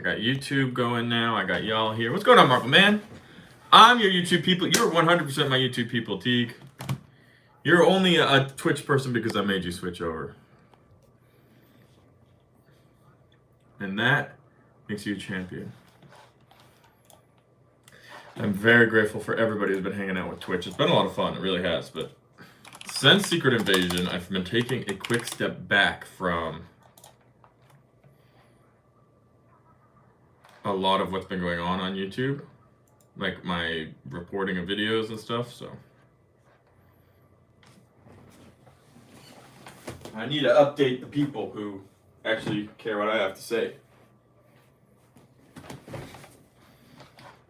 got YouTube going now. I got y'all here. What's going on, Marvel Man? I'm your YouTube people. You're 100% my YouTube people, Teague. You're only a Twitch person because I made you switch over. And that makes you a champion. I'm very grateful for everybody who's been hanging out with Twitch. It's been a lot of fun. It really has. But since Secret Invasion, I've been taking a quick step back from a lot of what's been going on YouTube. Like my reporting of videos and stuff, so I need to update the people who actually care what I have to say.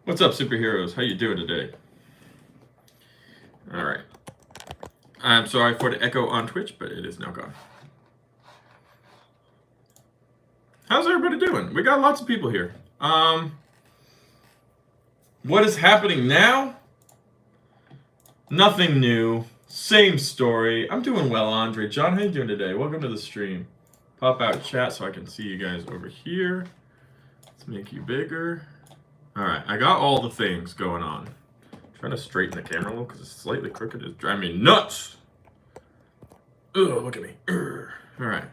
What's up, superheroes? How you doing today? All right. I'm sorry for the echo on Twitch, but it is now gone. How's everybody doing? We got lots of people here. What is happening now? Nothing new. Same story. I'm doing well, Andre. John, how you doing today? Welcome to the stream. Pop out chat so I can see you guys over here. Let's make you bigger. All right, I got all the things going on. I'm trying to straighten the camera a little because it's slightly crooked. It's driving me nuts. Ugh, look at me. Urgh. All right.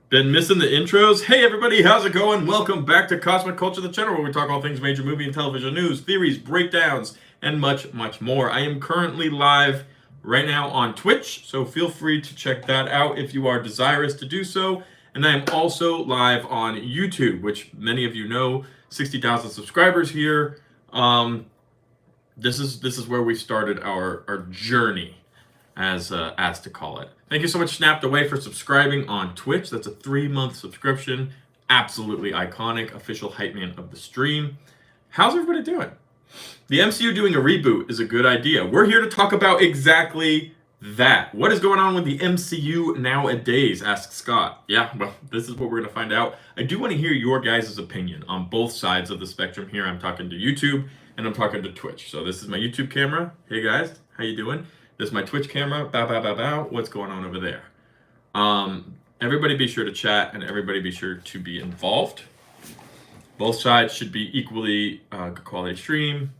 Been missing the intros? Hey everybody, how's it going? Welcome back to Cosmic Culture, the channel where we talk all things major movie and television news, theories, breakdowns, and much, much more. I am currently live right now on Twitch, so feel free to check that out if you are desirous to do so. And I am also live on YouTube, which many of you know, 60,000 subscribers here. This is where we started our journey, as to call it. Thank you so much, Snapped Away, for subscribing on Twitch. That's a 3-month subscription. Absolutely iconic, official hype man of the stream. How's everybody doing? The MCU doing a reboot is a good idea. We're here to talk about exactly that. What is going on with the MCU nowadays, asks Scott. Yeah, well, this is what we're going to find out. I do want to hear your guys' opinion on both sides of the spectrum here. I'm talking to YouTube and I'm talking to Twitch. So this is my YouTube camera. Hey guys, how you doing? This is my Twitch camera. Bow, bow, bow, bow. What's going on over there? Everybody be sure to chat and everybody be sure to be involved. Both sides should be equally good quality stream.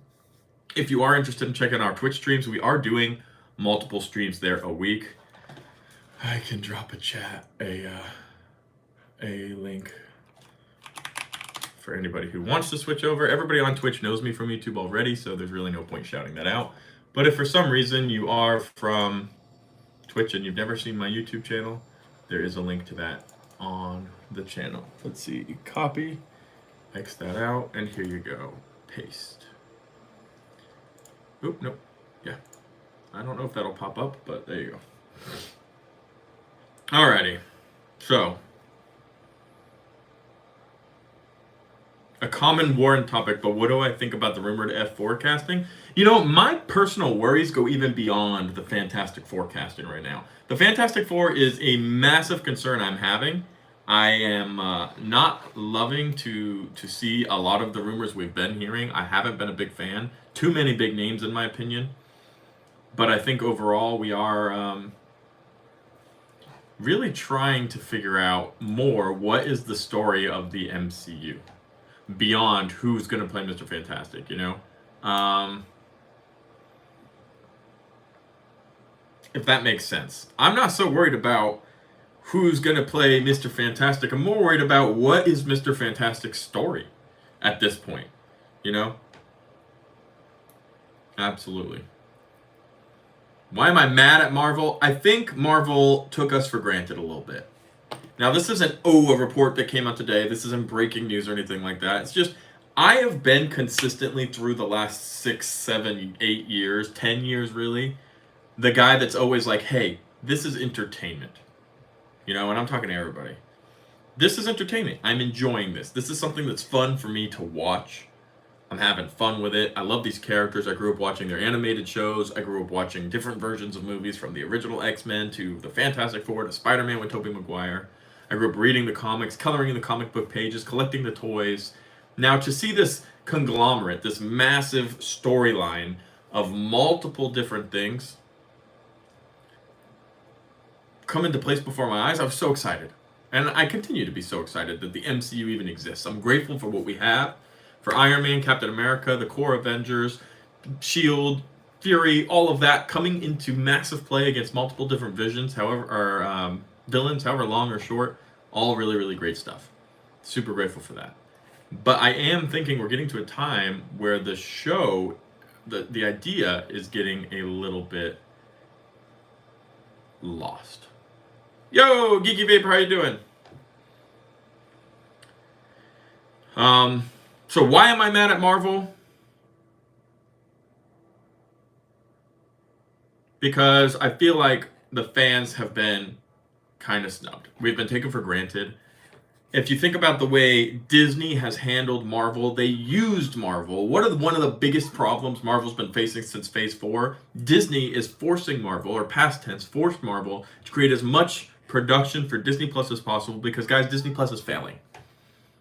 If you are interested in checking our Twitch streams, we are doing multiple streams there a week. I can drop a link for anybody who wants to switch over. Everybody on Twitch knows me from YouTube already, so there's really no point shouting that out. But if for some reason you are from Twitch and you've never seen my YouTube channel, there is a link to that on the channel. Let's see, copy, X that out, and here you go, paste. Oop, nope, yeah. I don't know if that'll pop up, but there you go. Alrighty, so. A common Warren topic, but what do I think about the rumored F forecasting? You know, my personal worries go even beyond the Fantastic Forecasting right now. The Fantastic Four is a massive concern I'm having. I am not loving to see a lot of the rumors we've been hearing. I haven't been a big fan. Too many big names, in my opinion. But I think overall we are really trying to figure out more what is the story of the MCU. Beyond who's going to play Mr. Fantastic, you know? If that makes sense. I'm not so worried about who's going to play Mr. Fantastic. I'm more worried about what is Mr. Fantastic's story at this point, you know? Absolutely. Why am I mad at Marvel? I think Marvel took us for granted a little bit. Now, this isn't, a report that came out today. This isn't breaking news or anything like that. It's just, I have been consistently through the last 6, 7, 8 years, 10 years really, the guy that's always like, hey, this is entertainment. You know, and I'm talking to everybody. This is entertainment. I'm enjoying this. This is something that's fun for me to watch. I'm having fun with it. I love these characters. I grew up watching their animated shows. I grew up watching different versions of movies, from the original X-Men to the Fantastic Four to Spider-Man with Tobey Maguire. I grew up reading the comics, coloring in the comic book pages, collecting the toys. Now, to see this conglomerate, this massive storyline of multiple different things come into place before my eyes, I was so excited. And I continue to be so excited that the MCU even exists. I'm grateful for what we have, for Iron Man, Captain America, the core Avengers, Shield, Fury, all of that coming into massive play against multiple different visions, however, or villains, however long or short. All really, really great stuff. Super grateful for that. But I am thinking we're getting to a time where the show, the idea is getting a little bit lost. Yo, Geeky Vapor, how you doing? So why am I mad at Marvel? Because I feel like the fans have been kind of snubbed. We've been taken for granted. If you think about the way Disney has handled Marvel, they used Marvel. One of the biggest problems Marvel's been facing since Phase 4? Disney is forcing Marvel, or past tense, forced Marvel to create as much production for Disney Plus as possible because, guys, Disney Plus is failing.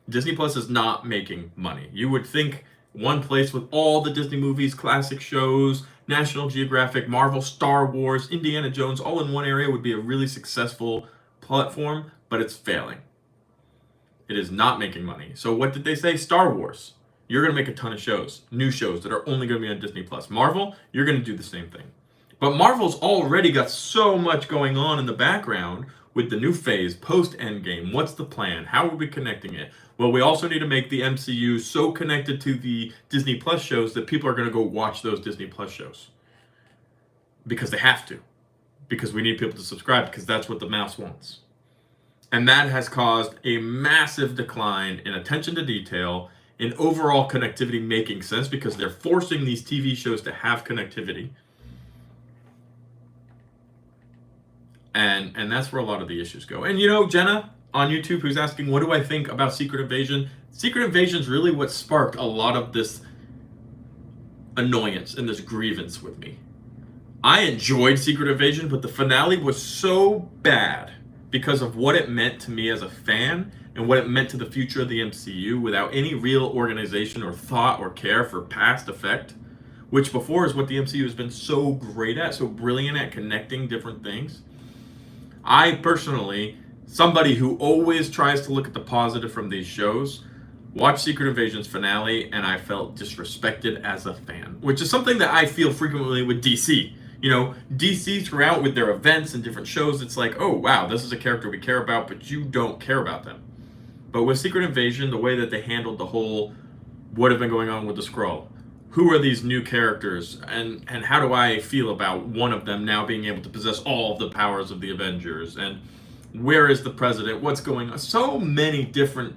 Disney Plus is not making money. You would think one place with all the Disney movies, classic shows, National Geographic, Marvel, Star Wars, Indiana Jones, all in one area would be a really successful platform, but it's failing. It is not making money. So what did they say? Star Wars. You're going to make a ton of shows, new shows that are only going to be on Disney Plus. Marvel, you're going to do the same thing. But Marvel's already got so much going on in the background with the new phase, post-Endgame. What's the plan? How are we connecting it? Well, we also need to make the MCU so connected to the Disney Plus shows that people are going to go watch those Disney Plus shows. Because they have to. Because we need people to subscribe, because that's what the mouse wants. And that has caused a massive decline in attention to detail, in overall connectivity making sense, because they're forcing these TV shows to have connectivity. And that's where a lot of the issues go. And you know, Jenna on YouTube, who's asking, what do I think about Secret Invasion? Secret Invasion is really what sparked a lot of this annoyance and this grievance with me. I enjoyed Secret Invasion, but the finale was so bad because of what it meant to me as a fan and what it meant to the future of the MCU without any real organization or thought or care for past effect, which before is what the MCU has been so great at, so brilliant at connecting different things. I personally, somebody who always tries to look at the positive from these shows, watched Secret Invasion's finale and I felt disrespected as a fan, which is something that I feel frequently with DC. You know, DC throughout with their events and different shows, it's like, oh wow, this is a character we care about, but you don't care about them. But with Secret Invasion, the way that they handled the whole, what have been going on with the Skrull? Who are these new characters, and how do I feel about one of them now being able to possess all of the powers of the Avengers, and where is the president, what's going on? So many different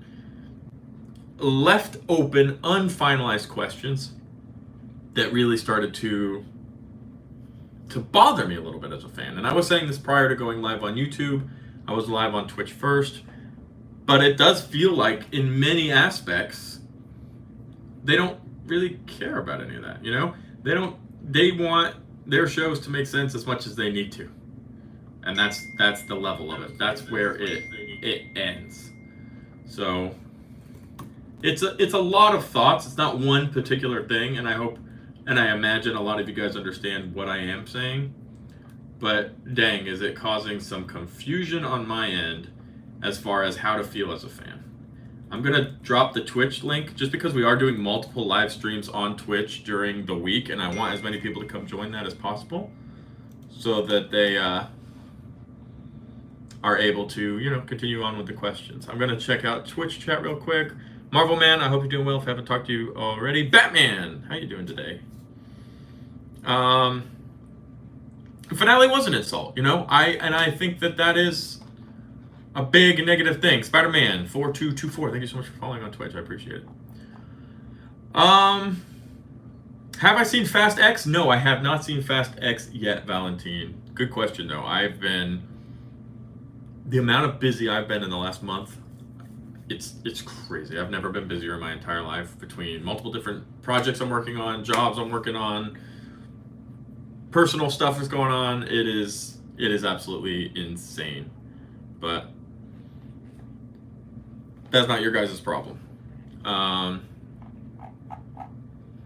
left open, unfinalized questions that really started to bother me a little bit as a fan. And I was saying this prior to going live on YouTube. I was live on Twitch first. But it does feel like, in many aspects, they don't really care about any of that, you know? They want their shows to make sense as much as they need to. And that's the level of it. That's where it ends. So it's a lot of thoughts. It's not one particular thing, and I hope and I imagine a lot of you guys understand what I am saying. But dang, is it causing some confusion on my end as far as how to feel as a fan. I'm going to drop the Twitch link just because we are doing multiple live streams on Twitch during the week, and I want as many people to come join that as possible so that they are able to, you know, continue on with the questions. I'm going to check out Twitch chat real quick. Marvel Man, I hope you're doing well if I haven't talked to you already. Batman, how you doing today? Finale was an insult, you know? I think that is a big negative thing. Spider-Man 4224, thank you so much for following on Twitch. I appreciate it. Have I seen Fast X? No, I have not seen Fast X yet, Valentine. Good question, though. The amount of busy I've been in the last month, it's crazy. I've never been busier in my entire life between multiple different projects I'm working on, jobs I'm working on, personal stuff is going on. It is absolutely insane. But that's not your guys' problem.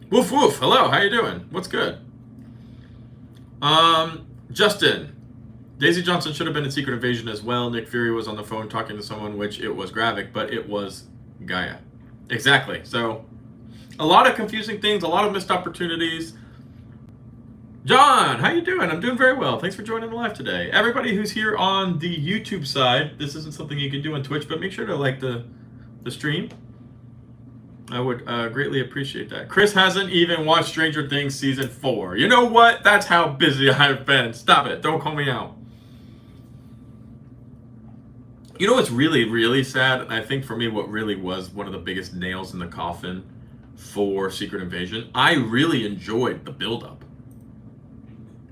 Woof woof. Hello, how you doing? What's good? Justin, Daisy Johnson should have been in Secret Invasion as well. Nick Fury was on the phone talking to someone, which it was Gravik, but it was Gaia. Exactly. So, a lot of confusing things, a lot of missed opportunities. John, how you doing? I'm doing very well. Thanks for joining the live today. Everybody who's here on the YouTube side, this isn't something you can do on Twitch, but make sure to like the stream. I would greatly appreciate that. Chris hasn't even watched Stranger Things Season 4. You know what? That's how busy I've been. Stop it. Don't call me out. You know what's really, really sad? And I think for me what really was one of the biggest nails in the coffin for Secret Invasion, I really enjoyed the build-up.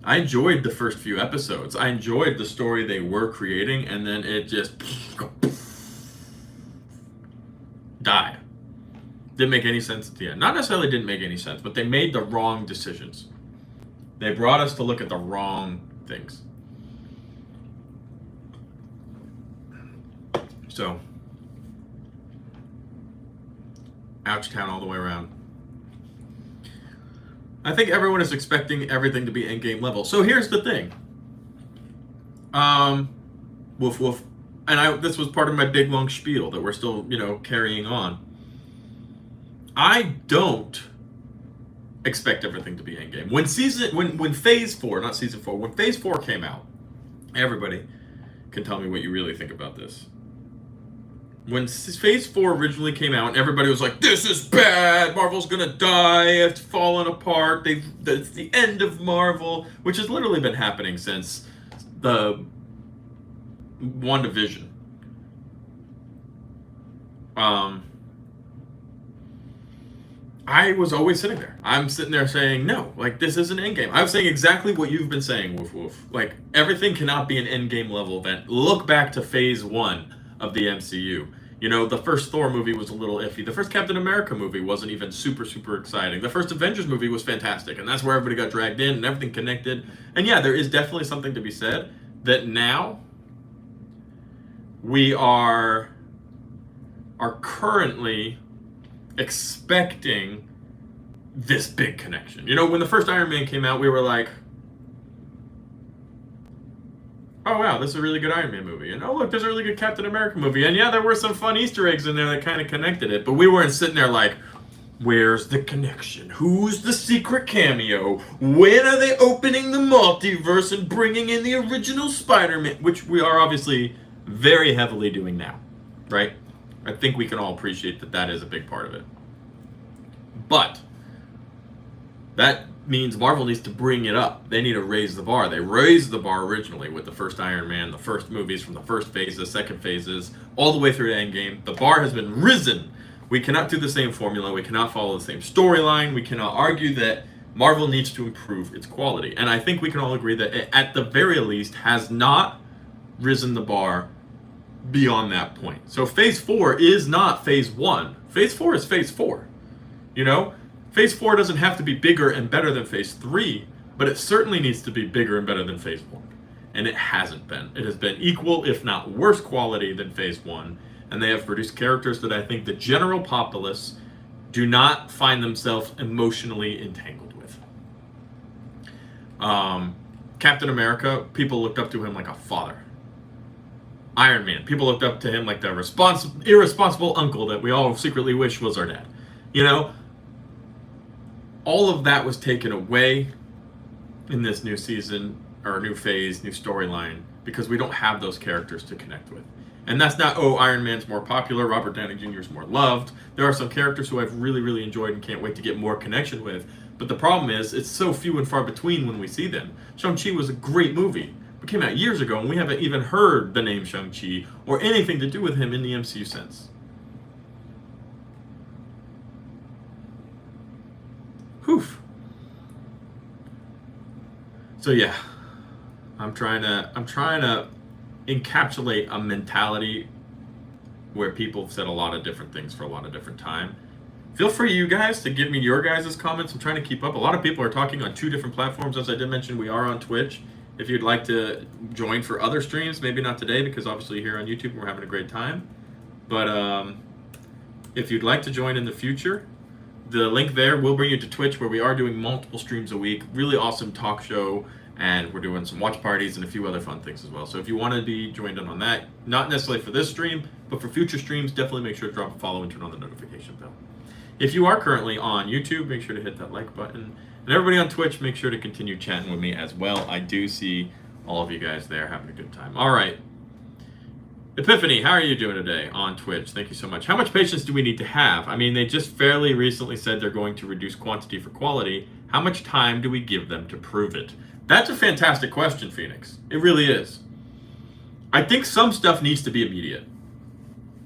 I enjoyed the first few episodes. I enjoyed the story they were creating, and then it just died. Didn't make any sense at the end. Not necessarily didn't make any sense, but they made the wrong decisions. They brought us to look at the wrong things. So, ouch town all the way around. I think everyone is expecting everything to be endgame level. So here's the thing. Woof woof. And this was part of my big long spiel that we're still, carrying on. I don't expect everything to be endgame. When Phase 4, not Season 4, when Phase 4 came out, everybody can tell me what you really think about this. When Phase 4 originally came out, everybody was like, this is bad, Marvel's gonna die, it's fallen apart, it's the end of Marvel, which has literally been happening since the WandaVision. I was always sitting there. I'm sitting there saying, no, this is an endgame. I was saying exactly what you've been saying, Woof Woof. Everything cannot be an endgame level event. Look back to Phase 1 of the MCU. The first Thor movie was a little iffy. The first Captain America movie wasn't even super, super exciting. The first Avengers movie was fantastic, and that's where everybody got dragged in and everything connected. And yeah, there is definitely something to be said that now we are currently expecting this big connection. When the first Iron Man came out, we were like, oh wow, this is a really good Iron Man movie. And oh look, there's a really good Captain America movie. And yeah, there were some fun Easter eggs in there that kind of connected it. But we weren't sitting there like, where's the connection? Who's the secret cameo? When are they opening the multiverse and bringing in the original Spider-Man? Which we are obviously very heavily doing now, right? I think we can all appreciate that that is a big part of it. But that means Marvel needs to bring it up. They need to raise the bar. They raised the bar originally with the first Iron Man, the first movies from the first phase, the second phases, all the way through to Endgame. The bar has been risen. We cannot do the same formula. We cannot follow the same storyline. We cannot argue that Marvel needs to improve its quality. And I think we can all agree that it, at the very least, has not risen the bar beyond that point. So Phase 4 is not Phase 1. Phase 4 is Phase 4. Phase 4 doesn't have to be bigger and better than Phase 3, but it certainly needs to be bigger and better than Phase 1. And it hasn't been. It has been equal, if not worse quality than Phase 1. And they have produced characters that I think the general populace do not find themselves emotionally entangled with. Captain America, people looked up to him like a father. Iron Man, people looked up to him like the irresponsible uncle that we all secretly wish was our dad. All of that was taken away in this new season, or new phase, new storyline, because we don't have those characters to connect with. And that's not, Iron Man's more popular, Robert Downey Jr. is more loved. There are some characters who I've really, really enjoyed and can't wait to get more connection with. But the problem is, it's so few and far between when we see them. Shang-Chi was a great movie. It came out years ago, and we haven't even heard the name Shang-Chi or anything to do with him in the MCU sense. Whew. So yeah, I'm trying to encapsulate a mentality where people have said a lot of different things for a lot of different time. Feel free, you guys, to give me your guys' comments. I'm trying to keep up. A lot of people are talking on 2 different platforms. As I did mention, we are on Twitch. If you'd like to join for other streams, maybe not today because obviously here on YouTube we're having a great time. But if you'd like to join in the future, the link there will bring you to Twitch where we are doing multiple streams a week. Really awesome talk show and we're doing some watch parties and a few other fun things as well. So if you want to be joined in on that, not necessarily for this stream, but for future streams, definitely make sure to drop a follow and turn on the notification bell. If you are currently on YouTube, make sure to hit that like button. And everybody on Twitch, make sure to continue chatting with me as well. I do see all of you guys there having a good time. All right. Epiphany, how are you doing today on Twitch? Thank you so much. How much patience do we need to have? I mean, they just fairly recently said they're going to reduce quantity for quality. How much time do we give them to prove it? That's a fantastic question, Phoenix. It really is. I think some stuff needs to be immediate.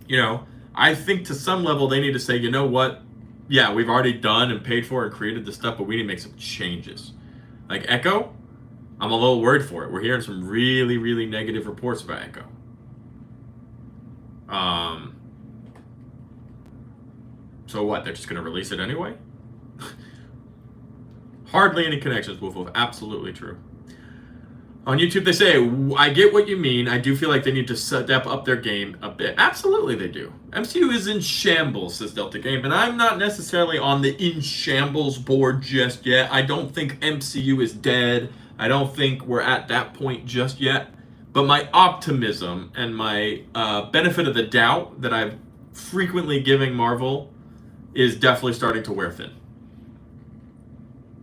You know, I think to some level they need to say, you know what? Yeah, we've already done and paid for and created this stuff, but we need to make some changes. Like Echo, I'm a little worried for it. We're hearing some really, really negative reports about Echo. So what? They're just going to release it anyway? Hardly any connections, Wolf Wolf. Absolutely true. On YouTube, they say, I get what you mean. I do feel like they need to step up their game a bit. Absolutely, they do. MCU is in shambles, says Delta Game, and I'm not necessarily on the in shambles board just yet. I don't think MCU is dead. I don't think we're at that point just yet. But my optimism and my benefit of the doubt that I've frequently giving Marvel is definitely starting to wear thin.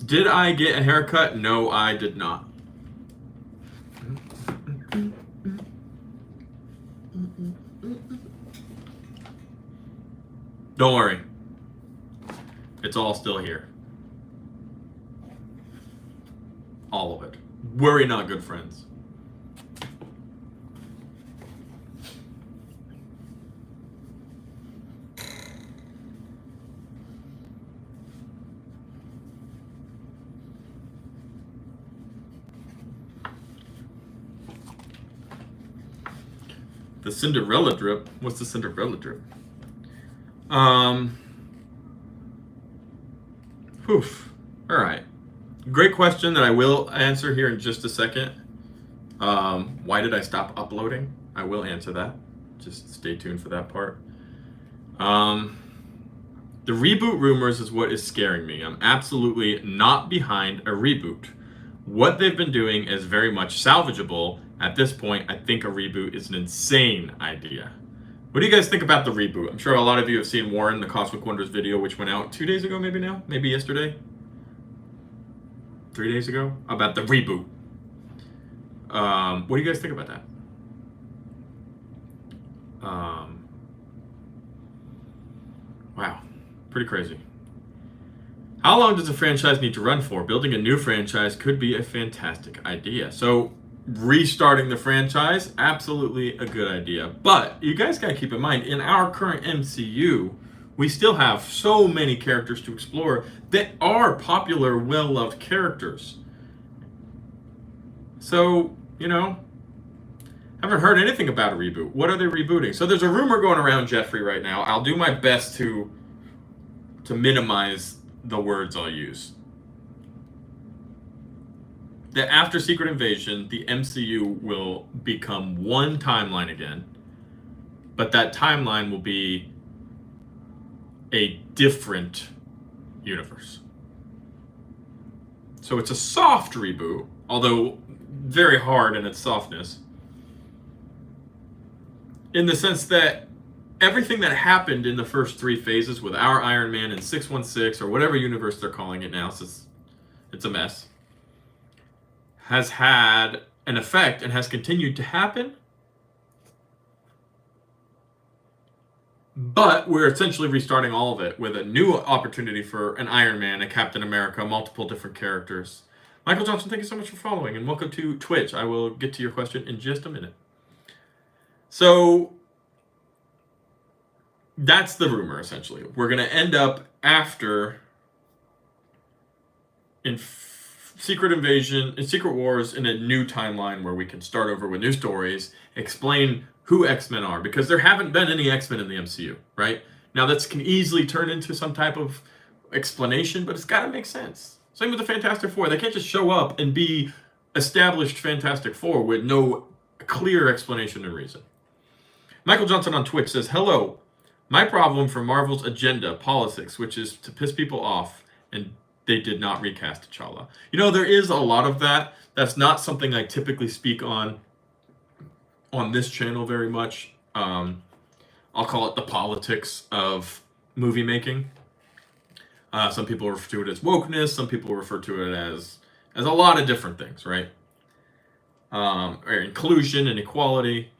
Did I get a haircut? No, I did not. Don't worry. It's all still here. All of it. Worry not, good friends. The Cinderella drip? What's the Cinderella drip? All right. Great question that I will answer here in just a second. Why did I stop uploading? I will answer that. Just stay tuned for that part. The reboot rumors is what is scaring me. I'm absolutely not behind a reboot. What they've been doing is very much salvageable. At this point, I think a reboot is an insane idea. What do you guys think about the reboot? I'm sure a lot of you have seen Warren, the Cosmic Wonders video, which went out 2 days ago, maybe now? Maybe yesterday? 3 days ago? About the reboot. What do you guys think about that? Wow. Pretty crazy. How long does a franchise need to run for? Building a new franchise could be a fantastic idea. So, restarting the franchise, absolutely a good idea. But you guys got to keep in mind, in our current MCU, we still have so many characters to explore that are popular, well-loved characters. So, you know, haven't heard anything about a reboot. What are they rebooting? So there's a rumor going around Jeffrey right now. I'll do my best to minimize the words I'll use. That after Secret Invasion, the MCU will become one timeline again, but that timeline will be a different universe. So it's a soft reboot, although very hard in its softness, in the sense that everything that happened in the first 3 phases with our Iron Man and 616, or whatever universe they're calling it now, since it's a mess, has had an effect and has continued to happen. But we're essentially restarting all of it with a new opportunity for an Iron Man, a Captain America, multiple different characters. Michael Johnson, thank you so much for following, and welcome to Twitch. I will get to your question in just a minute. So that's the rumor, essentially. We're going to end up after in Secret Invasion, in Secret Wars, in a new timeline where we can start over with new stories, explain who X-Men are, because there haven't been any X-Men in the MCU, right? Now, this can easily turn into some type of explanation, but it's got to make sense. Same with the Fantastic Four. They can't just show up and be established Fantastic Four with no clear explanation and reason. Michael Johnson on Twitch says, hello. My problem for Marvel's agenda, politics, which is to piss people off and they did not recast T'Challa. You know, there is a lot of that. That's not something I typically speak on this channel very much. I'll call it the politics of movie making. Some people refer to it as wokeness. Some people refer to it as a lot of different things, right? Or inclusion and equality.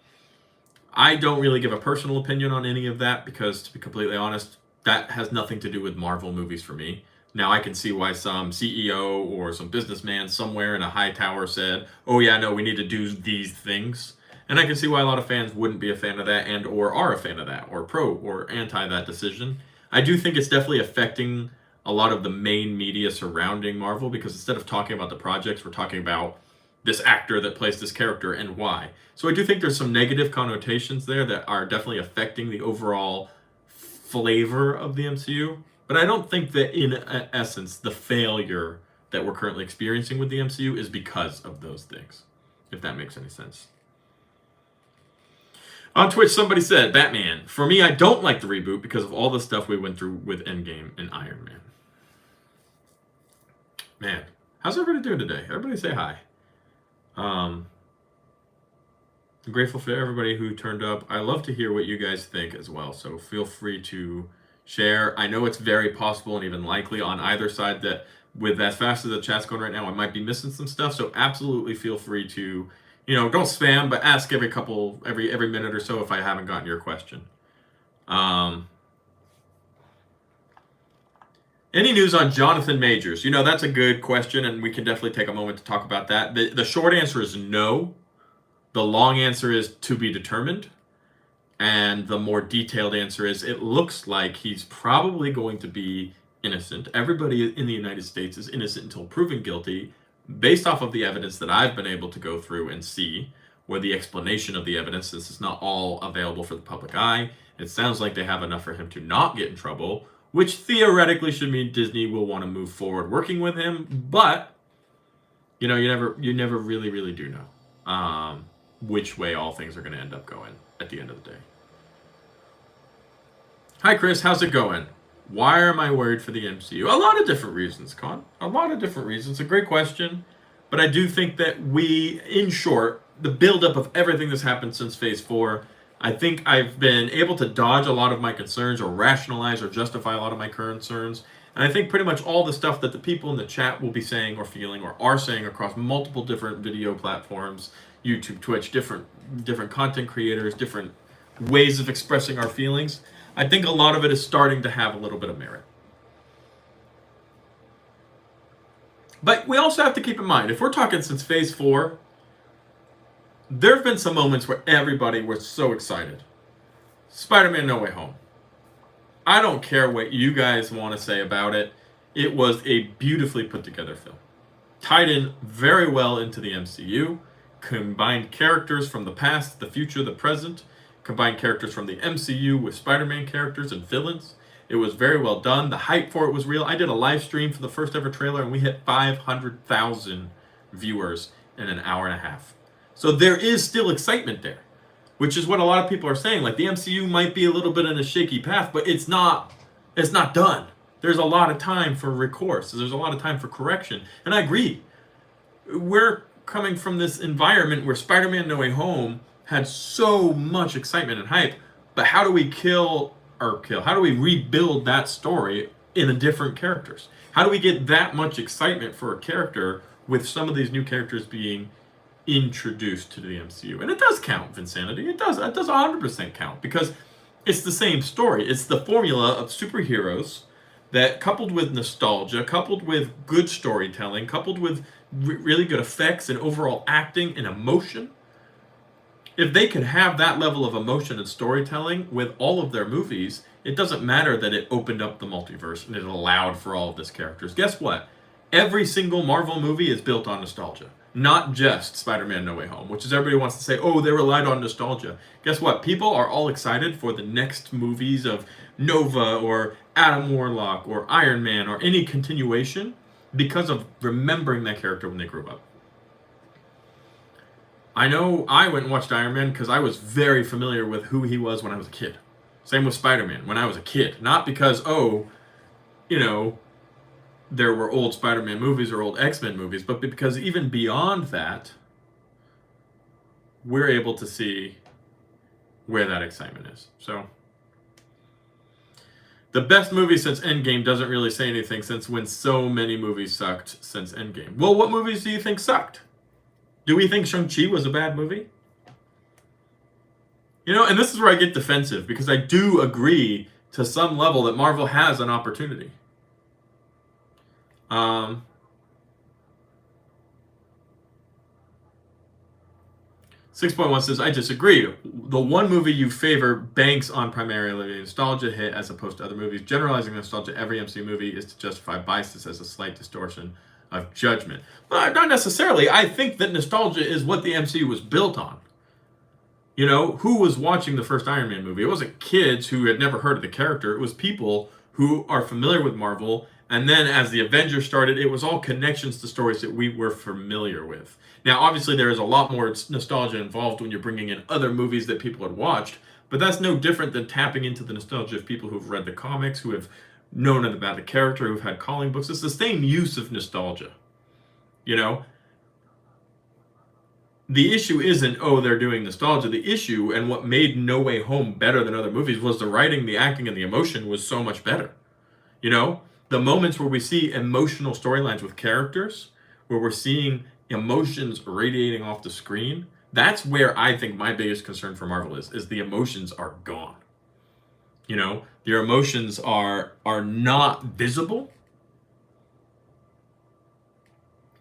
I don't really give a personal opinion on any of that because, to be completely honest, that has nothing to do with Marvel movies for me. Now, I can see why some CEO or some businessman somewhere in a high tower said, oh yeah, no, we need to do these things. And I can see why a lot of fans wouldn't be a fan of that and or are a fan of that or pro or anti that decision. I do think it's definitely affecting a lot of the main media surrounding Marvel because instead of talking about the projects, we're talking about this actor that plays this character and why. So I do think there's some negative connotations there that are definitely affecting the overall flavor of the MCU. But I don't think that in essence, the failure that we're currently experiencing with the MCU is because of those things, if that makes any sense. On Twitch, somebody said, Batman. For me, I don't like the reboot because of all the stuff we went through with Endgame and Iron Man. Man, how's everybody doing today? Everybody say hi. I'm grateful for everybody who turned up. I love to hear what you guys think as well, so feel free to share. I know it's very possible and even likely on either side that with as fast as the chat's going right now, I might be missing some stuff, so absolutely feel free to, don't spam, but ask every minute or so if I haven't gotten your question. Any news on Jonathan Majors? That's a good question, and we can definitely take a moment to talk about that. The short answer is no. The long answer is to be determined. And the more detailed answer is it looks like he's probably going to be innocent. Everybody in the United States is innocent until proven guilty, based off of the evidence that I've been able to go through and see, or the explanation of the evidence, since it's not all available for the public eye. It sounds like they have enough for him to not get in trouble, which theoretically should mean Disney will want to move forward working with him, but you never really do know which way all things are going to end up going at the end of the day. Hi Chris, how's it going? Why am I worried for the MCU? A lot of different reasons, Con. A lot of different reasons. A great question, but I do think that in short, the buildup of everything that's happened since Phase 4, I think I've been able to dodge a lot of my concerns or rationalize or justify a lot of my concerns. And I think pretty much all the stuff that the people in the chat will be saying or feeling or are saying across multiple different video platforms, YouTube, Twitch, different content creators, different ways of expressing our feelings, I think a lot of it is starting to have a little bit of merit. But we also have to keep in mind, if we're talking since Phase 4, there have been some moments where everybody was so excited. Spider-Man No Way Home. I don't care what you guys want to say about it. It was a beautifully put together film. Tied in very well into the MCU. Combined characters from the past, the future, the present. Combined characters from the MCU with Spider-Man characters and villains. It was very well done. The hype for it was real. I did a live stream for the first ever trailer and we hit 500,000 viewers in an hour and a half. So there is still excitement there, which is what a lot of people are saying. Like the MCU might be a little bit in a shaky path, but it's not done. There's a lot of time for recourse. There's a lot of time for correction. And I agree. We're coming from this environment where Spider-Man No Way Home had so much excitement and hype, but how do we how do we rebuild that story in the different characters? How do we get that much excitement for a character with some of these new characters being introduced to the MCU? And it does count, Vinsanity. It does 100% count because it's the same story. It's the formula of superheroes that, coupled with nostalgia, coupled with good storytelling, coupled with really good effects and overall acting and emotion. If they could have that level of emotion and storytelling with all of their movies, it doesn't matter that it opened up the multiverse and it allowed for all of these characters. Guess what? Every single Marvel movie is built on nostalgia. Not just Spider-Man No Way Home, which is everybody wants to say, oh, they relied on nostalgia. Guess what? People are all excited for the next movies of Nova or Adam Warlock or Iron Man or any continuation because of remembering that character when they grew up. I know I went and watched Iron Man because I was very familiar with who he was when I was a kid. Same with Spider-Man when I was a kid. Not because, there were old Spider-Man movies or old X-Men movies, but because even beyond that, we're able to see where that excitement is. So, the best movie since Endgame doesn't really say anything, since when so many movies sucked since Endgame. Well, what movies do you think sucked? Do we think Shang-Chi was a bad movie? You know, and this is where I get defensive, because I do agree to some level that Marvel has an opportunity. 6.1 says, I disagree. The one movie you favor banks on primarily nostalgia hit as opposed to other movies. Generalizing nostalgia every MCU movie is to justify biases as a slight distortion of judgment. But not necessarily. I think that nostalgia is what the MCU was built on. You know, who was watching the first Iron Man movie? It wasn't kids who had never heard of the character. It was people who are familiar with Marvel. And then as the Avengers started, it was all connections to stories that we were familiar with. Now, obviously, there is a lot more nostalgia involved when you're bringing in other movies that people had watched. But that's no different than tapping into the nostalgia of people who've read the comics, who have known about the character, who've had calling books. It's the same use of nostalgia. You know? The issue isn't, oh, they're doing nostalgia. The issue, and what made No Way Home better than other movies, was the writing, the acting, and the emotion was so much better. You know? The moments where we see emotional storylines with characters, where we're seeing emotions radiating off the screen, that's where I think my biggest concern for Marvel is the emotions are gone. You know? Your emotions are not visible.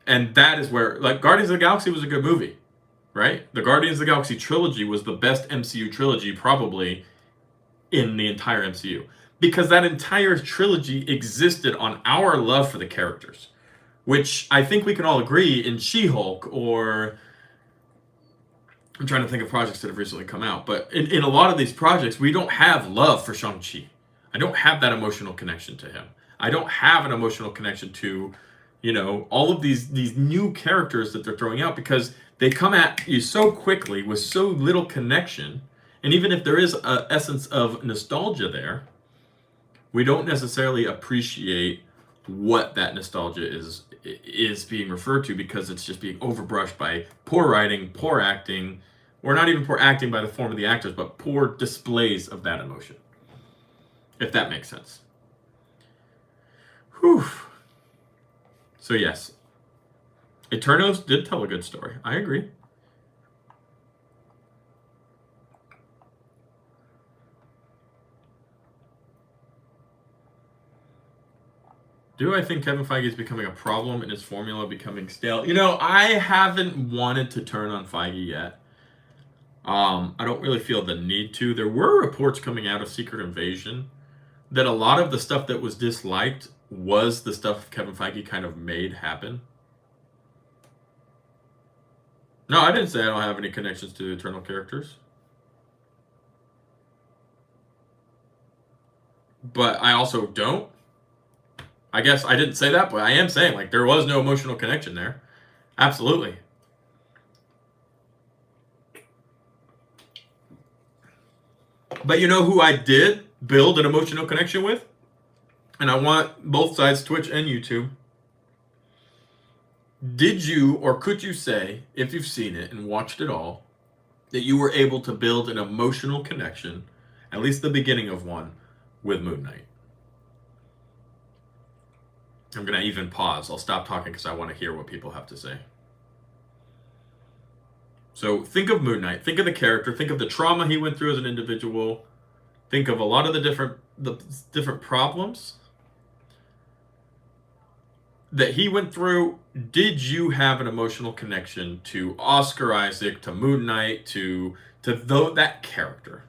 And that is where, like, Guardians of the Galaxy was a good movie. Right? The Guardians of the Galaxy trilogy was the best MCU trilogy probably in the entire MCU. Because that entire trilogy existed on our love for the characters. Which I think we can all agree in She-Hulk, or I'm trying to think of projects that have recently come out. But in a lot of these projects, we don't have love for Shang-Chi. I don't have that emotional connection to him. I don't have an emotional connection to, you know, all of these new characters that they're throwing out, because they come at you so quickly with so little connection. And even if there is an essence of nostalgia there, we don't necessarily appreciate what that nostalgia is being referred to, because it's just being overbrushed by poor writing, poor acting, or not even poor acting by the form of the actors, but poor displays of that emotion. If that makes sense. Whew. So yes, Eternals did tell a good story. I agree. Do I think Kevin Feige is becoming a problem and his formula becoming stale? You know, I haven't wanted to turn on Feige yet. I don't really feel the need to. There were reports coming out of Secret Invasion that a lot of the stuff that was disliked was the stuff Kevin Feige kind of made happen. No, I didn't say I don't have any connections to the Eternal characters. But I also don't. I guess I didn't say that, but I am saying, like, there was no emotional connection there. Absolutely. But you know who I did build an emotional connection with? And I want both sides, Twitch and YouTube. Did you, or could you say, if you've seen it and watched it all, that you were able to build an emotional connection, at least the beginning of one, with Moon Knight? I'm going to even pause. I'll stop talking because I want to hear what people have to say. So think of Moon Knight. Think of the character. Think of the trauma he went through as an individual. Think of a lot of the different problems that he went through. Did you have an emotional connection to Oscar Isaac, to Moon Knight, to that character?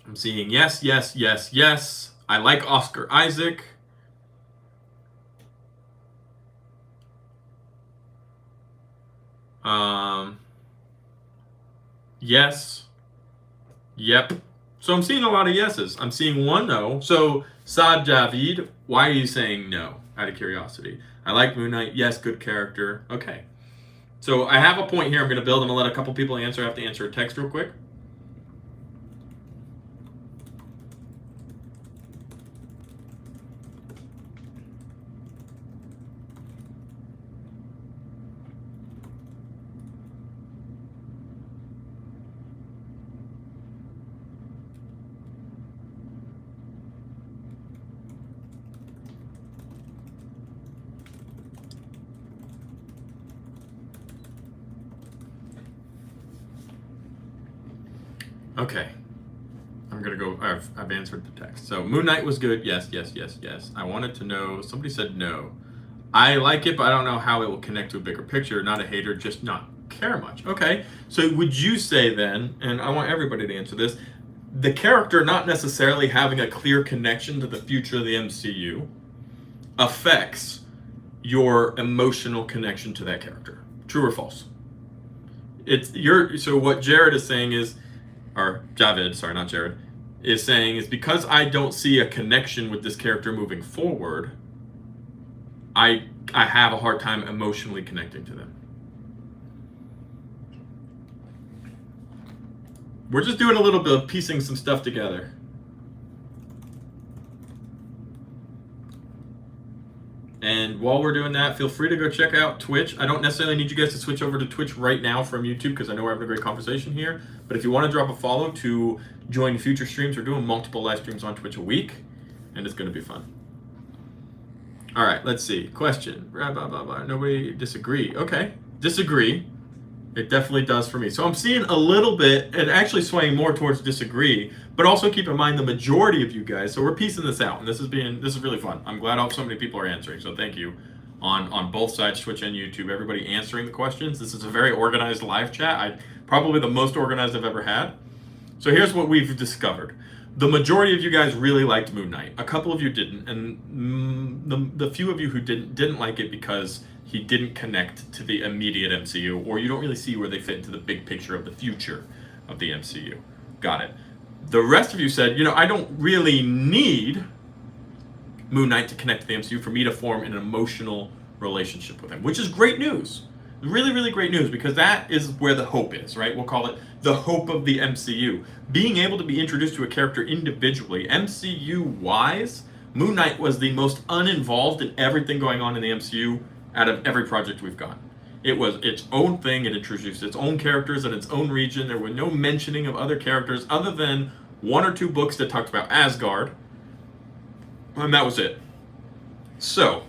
I'm seeing yes, yes, yes, yes. I like Oscar Isaac. Yes. Yep. So I'm seeing a lot of yeses. I'm seeing one no. So Saad Javid, why are you saying no? Out of curiosity. I like Moon Knight. Yes, good character. Okay. So I have a point here I'm going to build. I'm going to let a couple people answer. I have to answer a text real quick. Okay. I'm gonna go. I've answered the text. So Moon Knight was good. Yes, yes, yes, yes. I wanted to know. Somebody said no. I like it, but I don't know how it will connect to a bigger picture. Not a hater, just not care much. Okay. So would you say then? And I want everybody to answer this. The character not necessarily having a clear connection to the future of the MCU affects your emotional connection to that character. True or false? So what Jared is saying is, or Javed, sorry, not Jared, is saying is because I don't see a connection with this character moving forward, I have a hard time emotionally connecting to them. We're just doing a little bit of piecing some stuff together. And while we're doing that, feel free to go check out Twitch. I don't necessarily need you guys to switch over to Twitch right now from YouTube because I know we're having a great conversation here. But if you want to drop a follow to join future streams, we're doing multiple live streams on Twitch a week, and it's going to be fun. All right, let's see. Question. Blah, blah, blah, blah. Nobody disagree. Okay, disagree. It definitely does for me. So I'm seeing a little bit, and actually swaying more towards disagree, but also keep in mind the majority of you guys. So we're piecing this out, and this is really fun. I'm glad so many people are answering. So thank you on both sides, Twitch and YouTube, everybody answering the questions. This is a very organized live chat. Probably the most organized I've ever had. So here's what we've discovered. The majority of you guys really liked Moon Knight. A couple of you didn't, and the few of you who didn't like it because he didn't connect to the immediate MCU, or you don't really see where they fit into the big picture of the future of the MCU. Got it. The rest of you said, I don't really need Moon Knight to connect to the MCU for me to form an emotional relationship with him, which is great news. Really, really great news, because that is where the hope is, right? We'll call it the hope of the MCU. Being able to be introduced to a character individually, MCU-wise, Moon Knight was the most uninvolved in everything going on in the MCU out of every project we've got. It was its own thing. It introduced its own characters in its own region. There were no mentioning of other characters other than one or two books that talked about Asgard. And that was it. So,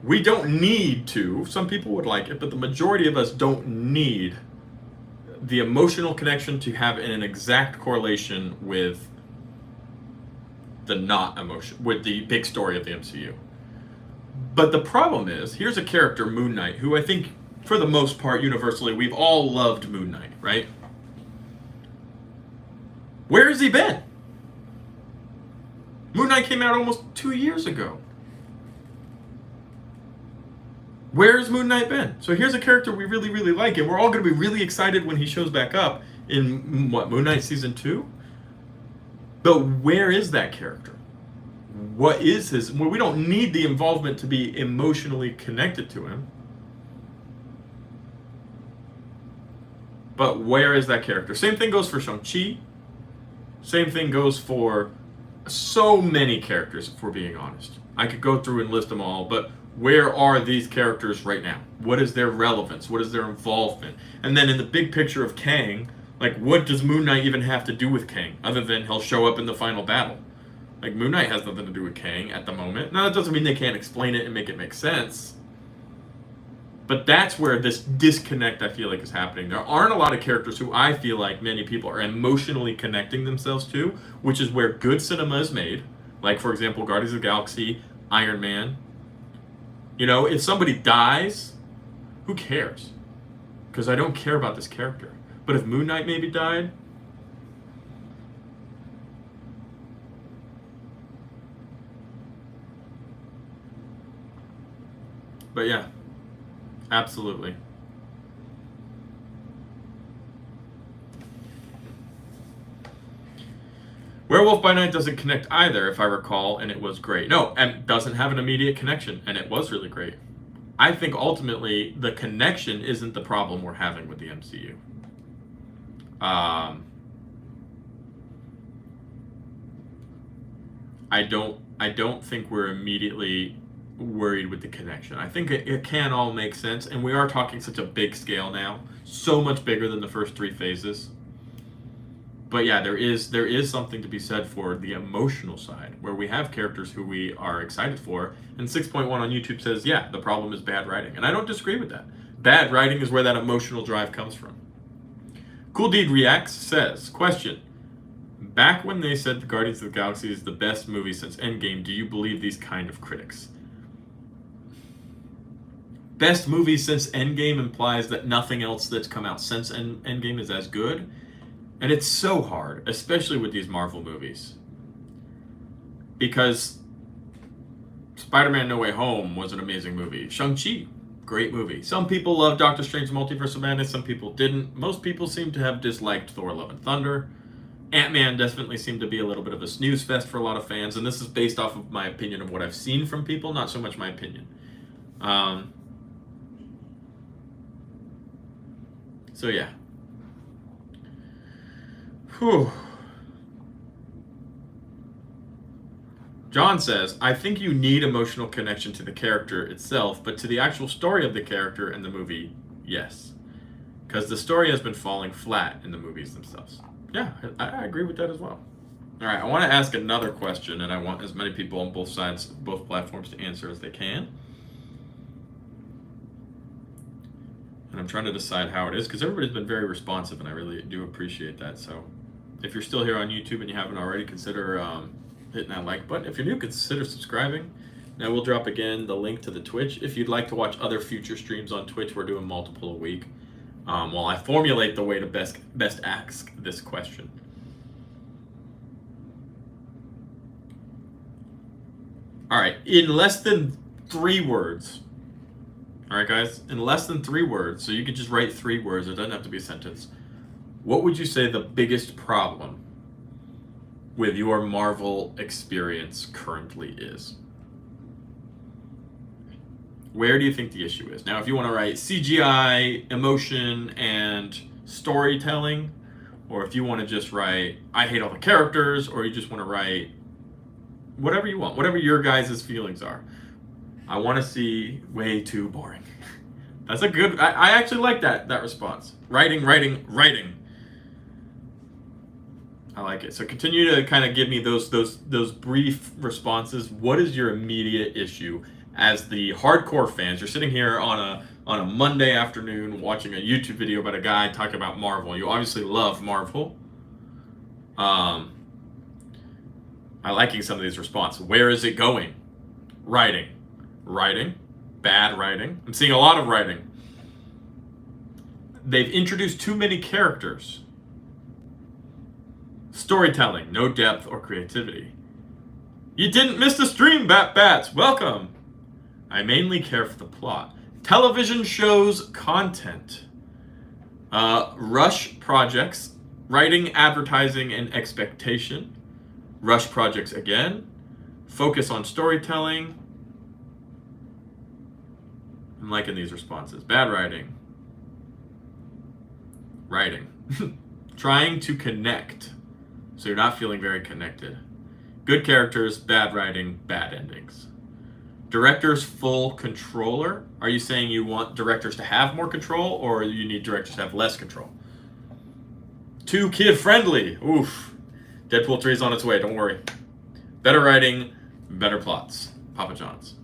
we don't need to. Some people would like it, but the majority of us don't need the emotional connection to have an exact correlation with with the big story of the MCU. But the problem is, here's a character, Moon Knight, who I think, for the most part, universally, we've all loved Moon Knight, right? Where has he been? Moon Knight came out almost 2 years ago. Where's Moon Knight been? So here's a character we really, really like, and we're all going to be really excited when he shows back up in, Moon Knight Season 2? But where is that character? What is his... Well, we don't need the involvement to be emotionally connected to him. But where is that character? Same thing goes for Shang-Chi. Same thing goes for so many characters, if we're being honest. I could go through and list them all, but where are these characters right now? What is their relevance? What is their involvement? And then in the big picture of Kang, like, what does Moon Knight even have to do with Kang, other than he'll show up in the final battle? Like, Moon Knight has nothing to do with Kang at the moment. Now, that doesn't mean they can't explain it and make it make sense. But that's where this disconnect, I feel like, is happening. There aren't a lot of characters who I feel like many people are emotionally connecting themselves to, which is where good cinema is made. Like, for example, Guardians of the Galaxy, Iron Man. If somebody dies, who cares? Because I don't care about this character. But if Moon Knight maybe died, but yeah, absolutely. Werewolf by Night doesn't connect either, if I recall, and it was great. No, and doesn't have an immediate connection, and it was really great. I think ultimately the connection isn't the problem we're having with the MCU. I don't think we're immediately worried with the connection. I think it can all make sense, and we are talking such a big scale now, so much bigger than the first 3 phases. But yeah, there is something to be said for the emotional side, where we have characters who we are excited for, and 6.1 on YouTube says, yeah, the problem is bad writing. And I don't disagree with that. Bad writing is where that emotional drive comes from. Cool Deed Reacts says, question. Back when they said the Guardians of the Galaxy is the best movie since Endgame, do you believe these kind of critics? Best movie since Endgame implies that nothing else that's come out since Endgame is as good. And it's so hard, especially with these Marvel movies. Because Spider-Man No Way Home was an amazing movie. Shang-Chi, great movie. Some people love Doctor Strange Multiverse of Madness, some people didn't. Most people seem to have disliked Thor Love and Thunder. Ant-Man definitely seemed to be a little bit of a snooze fest for a lot of fans, and this is based off of my opinion of what I've seen from people, not so much my opinion. So yeah. Whew. John says, I think you need emotional connection to the character itself, but to the actual story of the character and the movie, yes. Because the story has been falling flat in the movies themselves. Yeah, I agree with that as well. All right, I want to ask another question, and I want as many people on both sides, both platforms, to answer as they can. And I'm trying to decide how it is, because everybody's been very responsive, and I really do appreciate that. So if you're still here on YouTube and you haven't already, consider hitting that like button. If you're new, consider subscribing. Now we'll drop again the link to the Twitch. If you'd like to watch other future streams on Twitch, we're doing multiple a week. While I formulate the way to best ask this question. All right, in less than 3 words. All right, guys, in less than 3 words, so you could just write 3 words, it doesn't have to be a sentence. What would you say the biggest problem with your Marvel experience currently is? Where do you think the issue is? Now, if you want to write CGI, emotion, and storytelling, or if you want to just write, I hate all the characters, or you just want to write whatever you want, whatever your guys' feelings are. I want to see way too boring. That's a good, I actually like that response. Writing. I like it. So continue to kind of give me those brief responses. What is your immediate issue? As the hardcore fans, you're sitting here on a Monday afternoon watching a YouTube video about a guy talking about Marvel. You obviously love Marvel. I liking some of these responses. Where is it going? Writing. Bad writing. I'm seeing a lot of writing. They've introduced too many characters. Storytelling, no depth or creativity. You didn't miss the stream, Bats. Welcome. I mainly care for the plot. Television shows content. Rush projects. Writing, advertising, and expectation. Rush projects again. Focus on storytelling. I'm liking these responses. Bad writing. Trying to connect. So you're not feeling very connected. Good characters, bad writing, bad endings. Directors full controller. Are you saying you want directors to have more control, or you need directors to have less control? Too kid friendly. Oof. Deadpool 3 is on its way, don't worry. Better writing, better plots. Papa John's.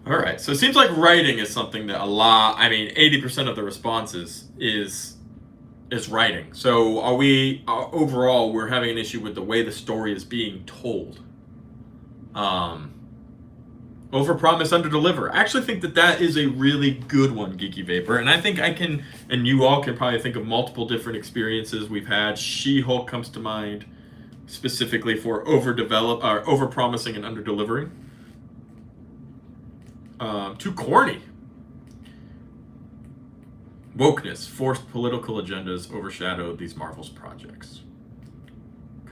All right, so it seems like writing is something that 80% of the responses is writing. So are we, overall, we're having an issue with the way the story is being told. Overpromise, underdeliver. I actually think that is a really good one, Geeky Vapor. And I think I can, and you all can probably think of multiple different experiences we've had. She-Hulk comes to mind specifically for overpromising and underdelivering. Too corny. Wokeness, forced political agendas overshadow these Marvel's projects.